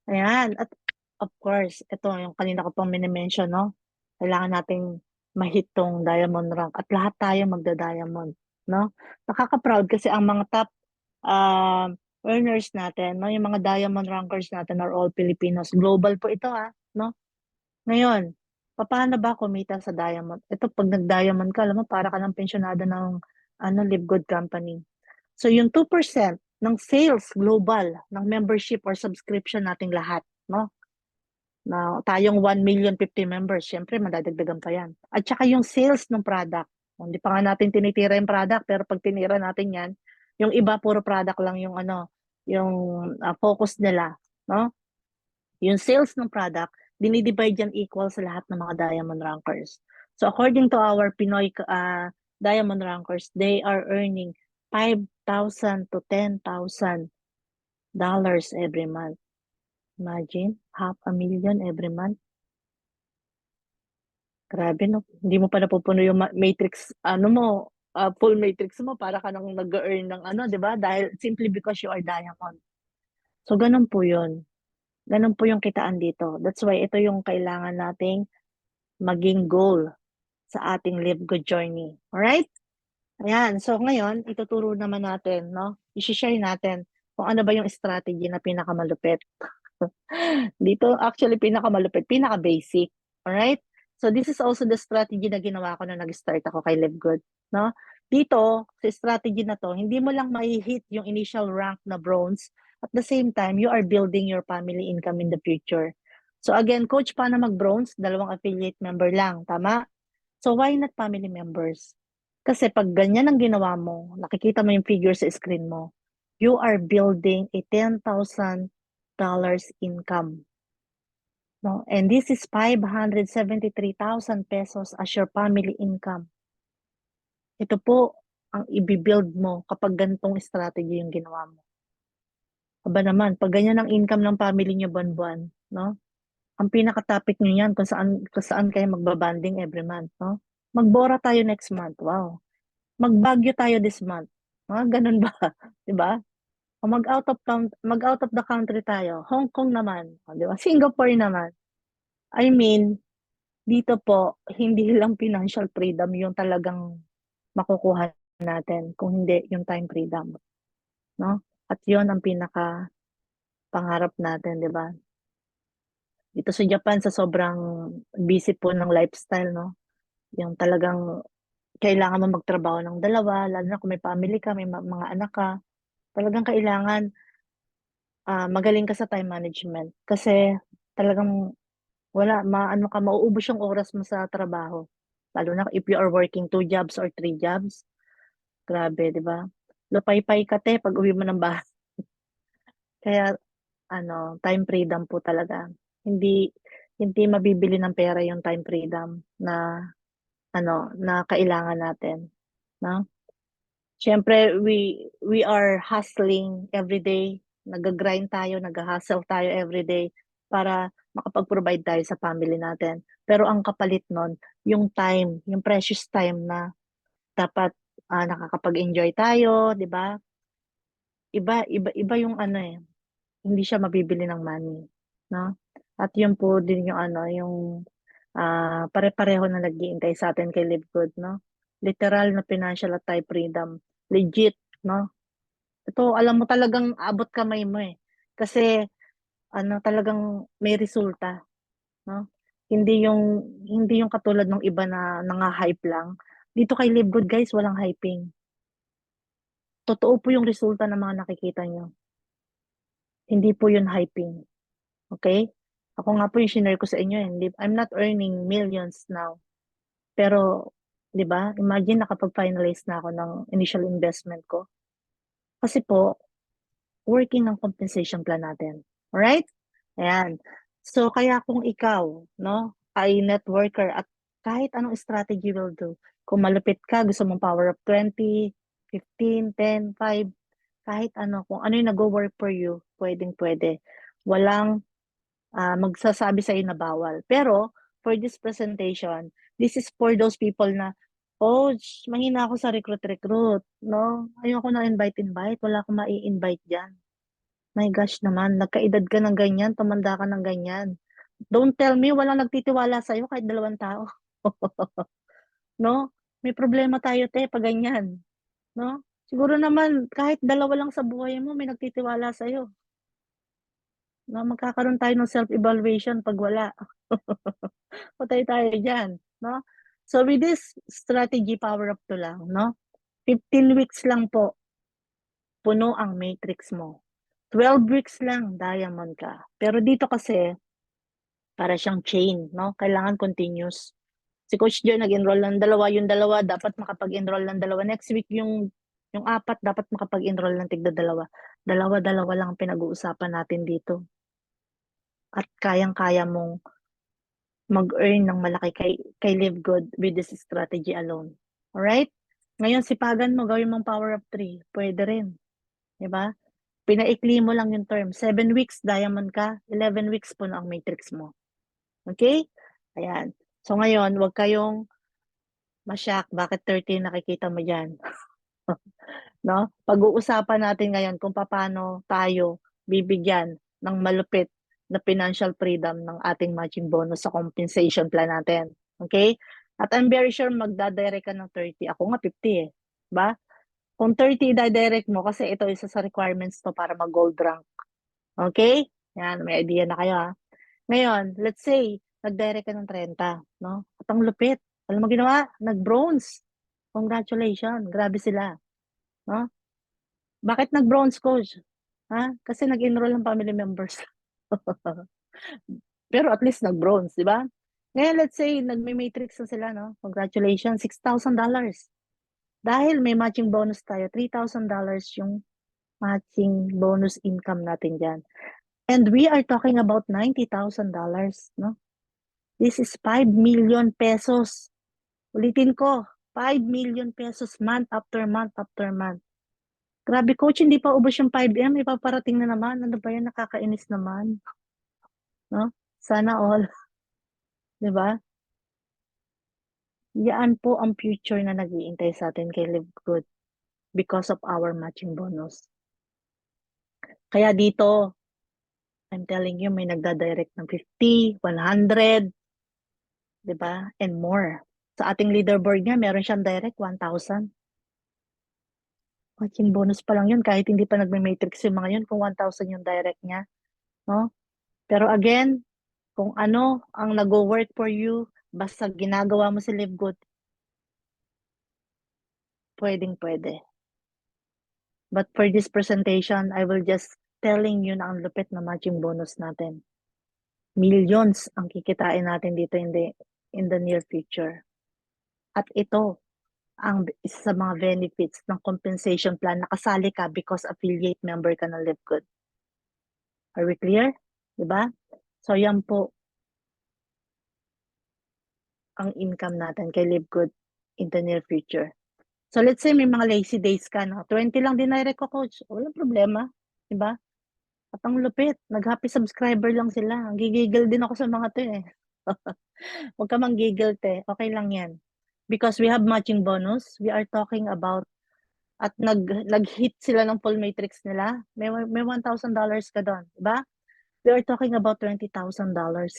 Ayan. At of course, ito yung kanina ko pang minimension, no? Kailangan nating mahit tong diamond rank at lahat tayo magda-diamond, no? Nakaka-proud kasi ang mga top earners natin, no? Yung mga diamond rankers natin are all Filipinos. Global po ito, no? Ngayon, paano ba kumita sa diamond? Ito, pag nag-diamond ka, alam mo, para ka ng pensyonado ng Live Good Company. So, yung 2% ng sales global ng membership or subscription nating lahat, no? Na tayong 1,050,000 members, syempre, madadagdagan pa yan. At saka yung sales ng product. Hindi pa nga natin tinitira yung product, pero pag tinira natin yan, yung iba, puro product lang yung yung focus nila, no? Yung sales ng product, dinidivide yan equal sa lahat ng mga diamond rankers. So according to our Pinoy diamond rankers, they are earning 5,000 to 10,000 dollars every month. Imagine, 500,000 every month. Grabe, no? Hindi mo pa napupuno yung matrix, full matrix mo para ka nang nag-earn ng di ba? Dahil simply because you are diamond. So ganun po yun. Ganun po yung kitaan dito. That's why ito yung kailangan nating maging goal sa ating Live Good journey. Alright? Ayan. So ngayon, ituturo naman natin, no? I-share natin kung ano ba yung strategy na pinakamalupit. Dito, actually, pinakamalupit, pinaka-basic. Alright? So this is also the strategy na ginawa ko na nag-start ako kay Live Good, no? Dito, sa strategy na to, hindi mo lang mai-hit yung initial rank na bronze. At the same time, you are building your family income in the future. So again, coach, paano mag-bronze? 2 affiliate member lang, tama? So why not family members? Kasi pag ganyan ang ginawa mo, nakikita mo yung figure sa screen mo, you are building a $10,000 income. No? And this is 573,000 pesos as your family income. Ito po ang i-build mo kapag ganitong strategy yung ginawa mo. Aba naman, pag ganyan ang income ng family nyo buwan-buwan, no? Ang pinaka-topic nyo yan kung saan kayo magbabanding every month, no? Magbora tayo next month, wow. Magbagyo tayo this month. Ganun ba? 'Di ba? O mag-out of the country tayo, Hong Kong naman, o, 'di ba? Singapore naman. I mean, dito po hindi lang financial freedom yung talagang makukuha natin kung hindi yung time freedom, 'no? At yun ang pinaka pangarap natin, 'di ba? Dito sa Japan sa sobrang busy po ng lifestyle, 'no, yung talagang kailangan mo magtrabaho ng dalawa lalo na kung may family ka, may mga anak ka, talagang kailangan, magaling ka sa time management kasi talagang wala maano ka mauubos yung oras mo sa trabaho. Lalo na if you are working 2 jobs or 3 jobs, grabe 'di ba? Lupaypay ka 'te pag-uwi mo ng bahay. Kaya ano, time freedom po talaga. Hindi hindi mabibili ng pera yung time freedom na ano, na kailangan natin, 'no? Siyempre we are hustling everyday, nagga-grind tayo, nagha-hustle tayo everyday para makapag-provide tayo sa family natin. Pero ang kapalit nun, yung time, yung precious time na dapat, nakakapag-enjoy tayo, 'di ba? Iba yung ano, eh, hindi siya mabibili ng money, 'no? At yun po din yung ano, yung, pare-pareho na nag-iintay sa'tin kay Live Good, 'no? Literal na financial at time freedom, legit, 'no? Ito alam mo talagang abot kamay mo, eh, kasi ano talagang may resulta, 'no? Hindi yung katulad nung iba na nangha-hype lang. Dito kay Live Good guys walang hyping, totoo po yung resulta ng mga nakikita niyo, hindi po yun hyping, okey? Ako nga po yung shinare ko sa inyo, eh, hindi I'm not earning millions now, pero 'di ba, imagine nakapag-finalize na ako ng initial investment ko. Kasi po working ng compensation plan natin, alright? Ayan. So, kaya kung ikaw 'no, ay networker at kahit anong strategy will do, kung malupit ka gusto mong power of 20, 15, 10, 5, kahit ano, kung ano yung nagwo-work for you, puwedeng-puwede. Walang, magsasabi sa'yo na bawal. Pero for this presentation, this is for those people na, "Coach, mahina ako sa recruit-recruit 'no, ayoko ng invite-invite, wala akong mai-invite diyan." My gosh naman, nagkaedad ka ng ganyan, tumanda ka ng ganyan. Don't tell me walang nagtitiwala sa'yo kahit 2 tao, 'no? May problema tayo 'te 'pag ganyan, 'no? Siguro naman kahit 2 lang sa buhay mo may nagtitiwala sa'yo, 'no? Magkakaroon tayo ng self-evaluation 'pag wala, patay tayo diyan, 'no? So with this strategy power up to lang, 'no? 15 weeks lang po, puno ang matrix mo. 12 weeks lang diamond ka. Pero dito kasi para siyang chain 'no, kailangan continuous. Si Coach Joy nag-enroll ng dalawa, yung dalawa dapat makapag-enroll ng dalawa. Next week yung apat dapat makapag-enroll ng tigda-dalawa. Dalawa-dalawa lang ang pinag-uusapan natin dito at kayang-kaya mong mag-earn ng malaki kay Live Good with this strategy alone, alright? Ngayon sipagan mo gawin mong power of 3, puwede rin, 'di ba? Pinaikli mo lang yung term, 7 weeks diamond ka, 11 weeks puno ang matrix mo, okey? Ayan. So ngayon, 'wag kayong ma-shock bakit 30 nakikita mo diyan, 'no? Pag-uusapan natin ngayon kung papaano tayo bibigyan ng malupit na financial freedom ng ating matching bonus sa compensation plan natin, okey? At I'm very sure magda-direct ka ng 30, ako nga 50, eh, 'di ba? Kung 30 ida-direct mo kasi ito isa sa requirements 'to para mag-gold rank, okey? 'Yan, may idea na kayo, Ngayon, let's say nag-direct ka ng 30, 'no, at ang lupit, alam mo ginawa? Nag-bronze. Congratulations, grabe sila, 'no? Bakit nag-bronze coach? Kasi nag-enroll ng family members. Pero at least nag-bronze, 'di ba? Ngayon let's say nagme-matrix na sila 'no, congratulations, $6,000. Dahil may matching bonus tayo, $3,000 yung matching bonus income natin diyan. And we are talking about $90,000, 'no? This is 5 million pesos. Ulitin ko, 5 million pesos month after month after month. Grabe coach, hindi pa ubos yung 5M, may paparating na naman. Ano ba 'yan, nakakainis naman, 'no? Sana all, 'di ba? Yan po ang future na nag-iintay sa'tin kay Live Good because of our matching bonus. Kaya dito, I'm telling you, may nagda-direct ng 50, 100, di ba? And more. Sa ating leaderboard niya, meron siyang direct 1,000. Matching bonus pa lang yun, kahit hindi pa nagme-matrix yung mga yun, kung 1,000 yung direct niya. No? Pero again, kung ano ang nag-work for you, basta ginagawa mo si Live Good, pwedeng-pwede. But for this presentation, I will just telling you na ang lupit na matching bonus natin. Millions ang kikitain natin dito in the near future. At ito, ang isa sa mga benefits ng compensation plan, nakasali ka because affiliate member ka ng Live Good. Are we clear? Diba? So yan po ang income natin kay Live Good in the near future. So let's say may mga lazy days ka, no? 20 lang dinirect ko, coach. Walang problema. Diba? At ang lupit, nag-happy subscriber lang sila. Gigigil din ako sa mga to eh. Huwag ka manggigil te. Okay lang yan. Because we have matching bonus. We are talking about at nag-hit sila ng full matrix nila. May $1,000 ka doon. Diba? We are talking about $20,000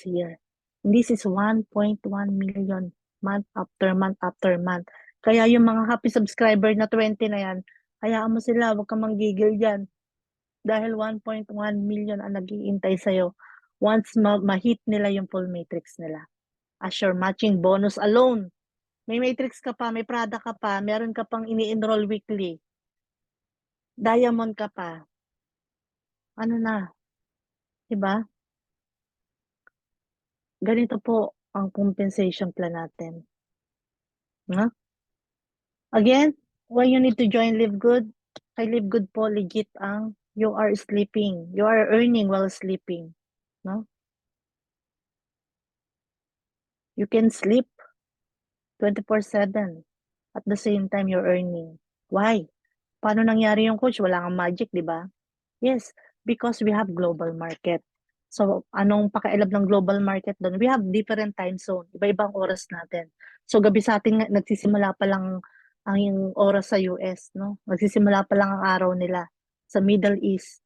here. And this is 1.1 million month after month after month. Kaya yung mga happy subscriber na 20 na yan, hayaan mo sila, huwag kang manggigil dyan. Dahil 1.1 million ang nag-iintay sa'yo once ma-hit nila yung full matrix nila. As your matching bonus alone, may matrix ka pa, may product ka pa, meron ka pang ini-enroll weekly, diamond ka pa, ano na, diba? Ganito po ang compensation plan natin. No? Again, why you need to join Live Good? Kay Live Good po, legit ang you are sleeping. You are earning while sleeping. No? You can sleep 24/7. At the same time, you're earning. Why? Paano nangyari yung coach? Wala kang magic, di ba? Yes, because we have global market. So, anong pakialam ng global market doon? We have different time zone. Iba-ibang oras natin. So, gabi sa atin, nagsisimula pa lang ang oras sa US, no? Nagsisimula pa lang ang araw nila sa Middle East.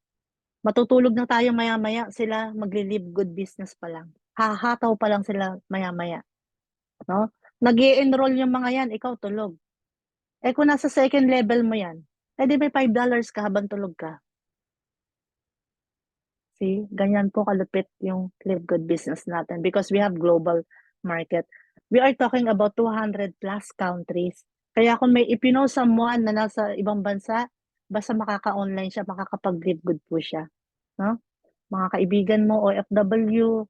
Matutulog na tayo maya-maya. Sila magli-live good business pa lang. Hahataw pa lang sila maya-maya. No? Nag-i-enroll yung mga yan, ikaw tulog. Eh kung nasa second level mo yan, eh di may $5 ka habang tulog ka. See, ganyan po kalupit yung Live Good business natin because we have global market. We are talking about 200 plus countries. Kaya kung may ipino someone na nasa ibang bansa, basta makaka-online siya, makakapag-Live Good po siya. No? Mga kaibigan mo, OFW,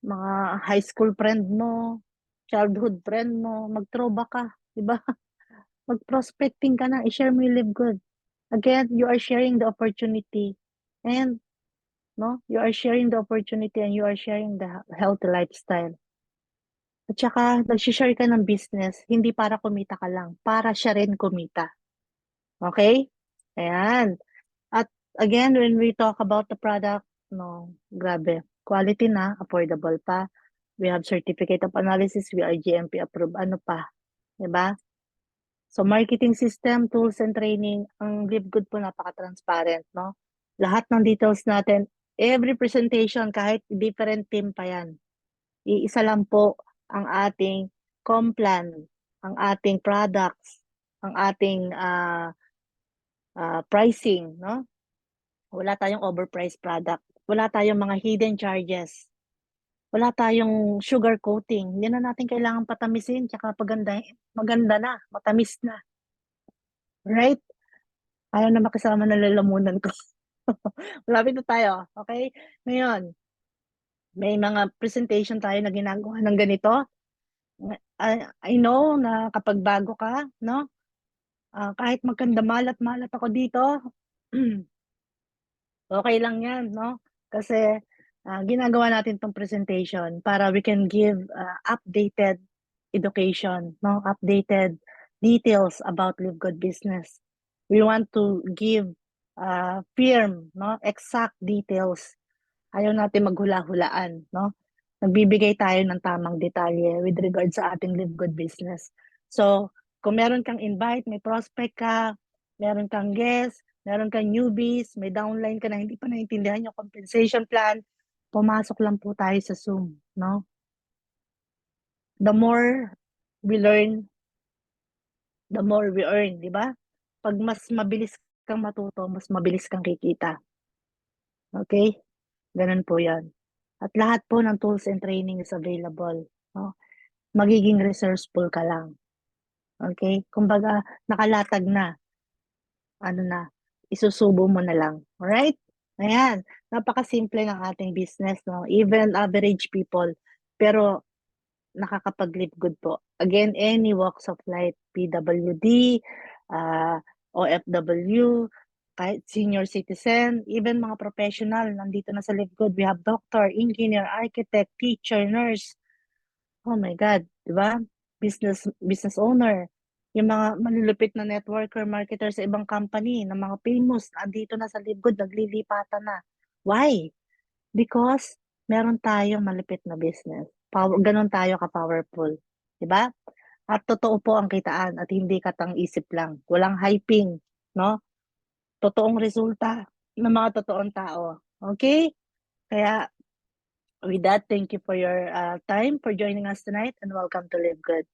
mga high school friend mo, childhood friend mo, mag-throwback ka, di ba? Mag-prospecting ka na, i-share mo yung Live Good. Again, you are sharing the opportunity and no, you are sharing the opportunity and you are sharing the healthy lifestyle. At saka, nag-share ka ng business, hindi para kumita ka lang, para siya rin kumita. Okay? Ayan. At again, when we talk about the product, no, grabe. Quality na, affordable pa. We have certificate of analysis, we are GMP approved. Ano pa? Diba? So, marketing system, tools, and training, ang Live Good po napaka-transparent, no? Lahat ng details natin, every presentation, kahit different team pa yan, iisa lang po ang ating complan, ang ating products, ang ating pricing, no? Wala tayong overpriced product. Wala tayong mga hidden charges. Wala tayong sugar coating. Hindi na natin kailangan patamisin, tsaka maganda na, matamis na. Right? Ayaw na makasama na lalamunan ko. Malapit na tayo. Okay? Ngayon, may mga presentation tayo na ginagawa ng ganito. I know na kapag bago ka, no? Kahit magkanda malat ako dito, okay lang yan, no? Kasi ginagawa natin tong presentation para we can give updated education, no? Updated details about Live Good Business. We want to give firm, no? Exact details. Ayaw natin maghula-hulaan, no? Nagbibigay tayo ng tamang detalye with regard sa ating Live Good Business. So, kung meron kang invite, may prospect ka, meron kang guest, meron kang newbies, may downline ka na hindi pa naintindihan yung compensation plan, pumasok lang po tayo sa Zoom, no? The more we learn, the more we earn, di ba? Pag mas mabilis kang matuto, mas mabilis kang kikita. Okay? Ganun po yan. At lahat po ng tools and training is available. No? Magiging resourceful ka lang. Okay? Kumbaga, nakalatag na. Ano na, isusubo mo na lang. Alright? Ayan. Napakasimple ng ating business. No? Even average people. Pero nakakapag-live good po. Again, any walks of life, PWD, uh, OFW, kahit senior citizen, even mga professional, nandito na sa Live Good. We have doctor, engineer, architect, teacher, nurse. Oh my God, di ba? Business owner. Yung mga malulupit na networker, marketer sa ibang company, ng mga famous, andito na sa Live Good, naglilipatan na. Why? Because meron tayong malupit na business. Ganun tayo ka-powerful. Di ba? At totoo po ang kitaan at hindi katang-isip lang. Walang hyping, no? Totoong resulta ng mga totoong tao. Okay? Kaya with that, thank you for your time, for joining us tonight, and welcome to Live Good.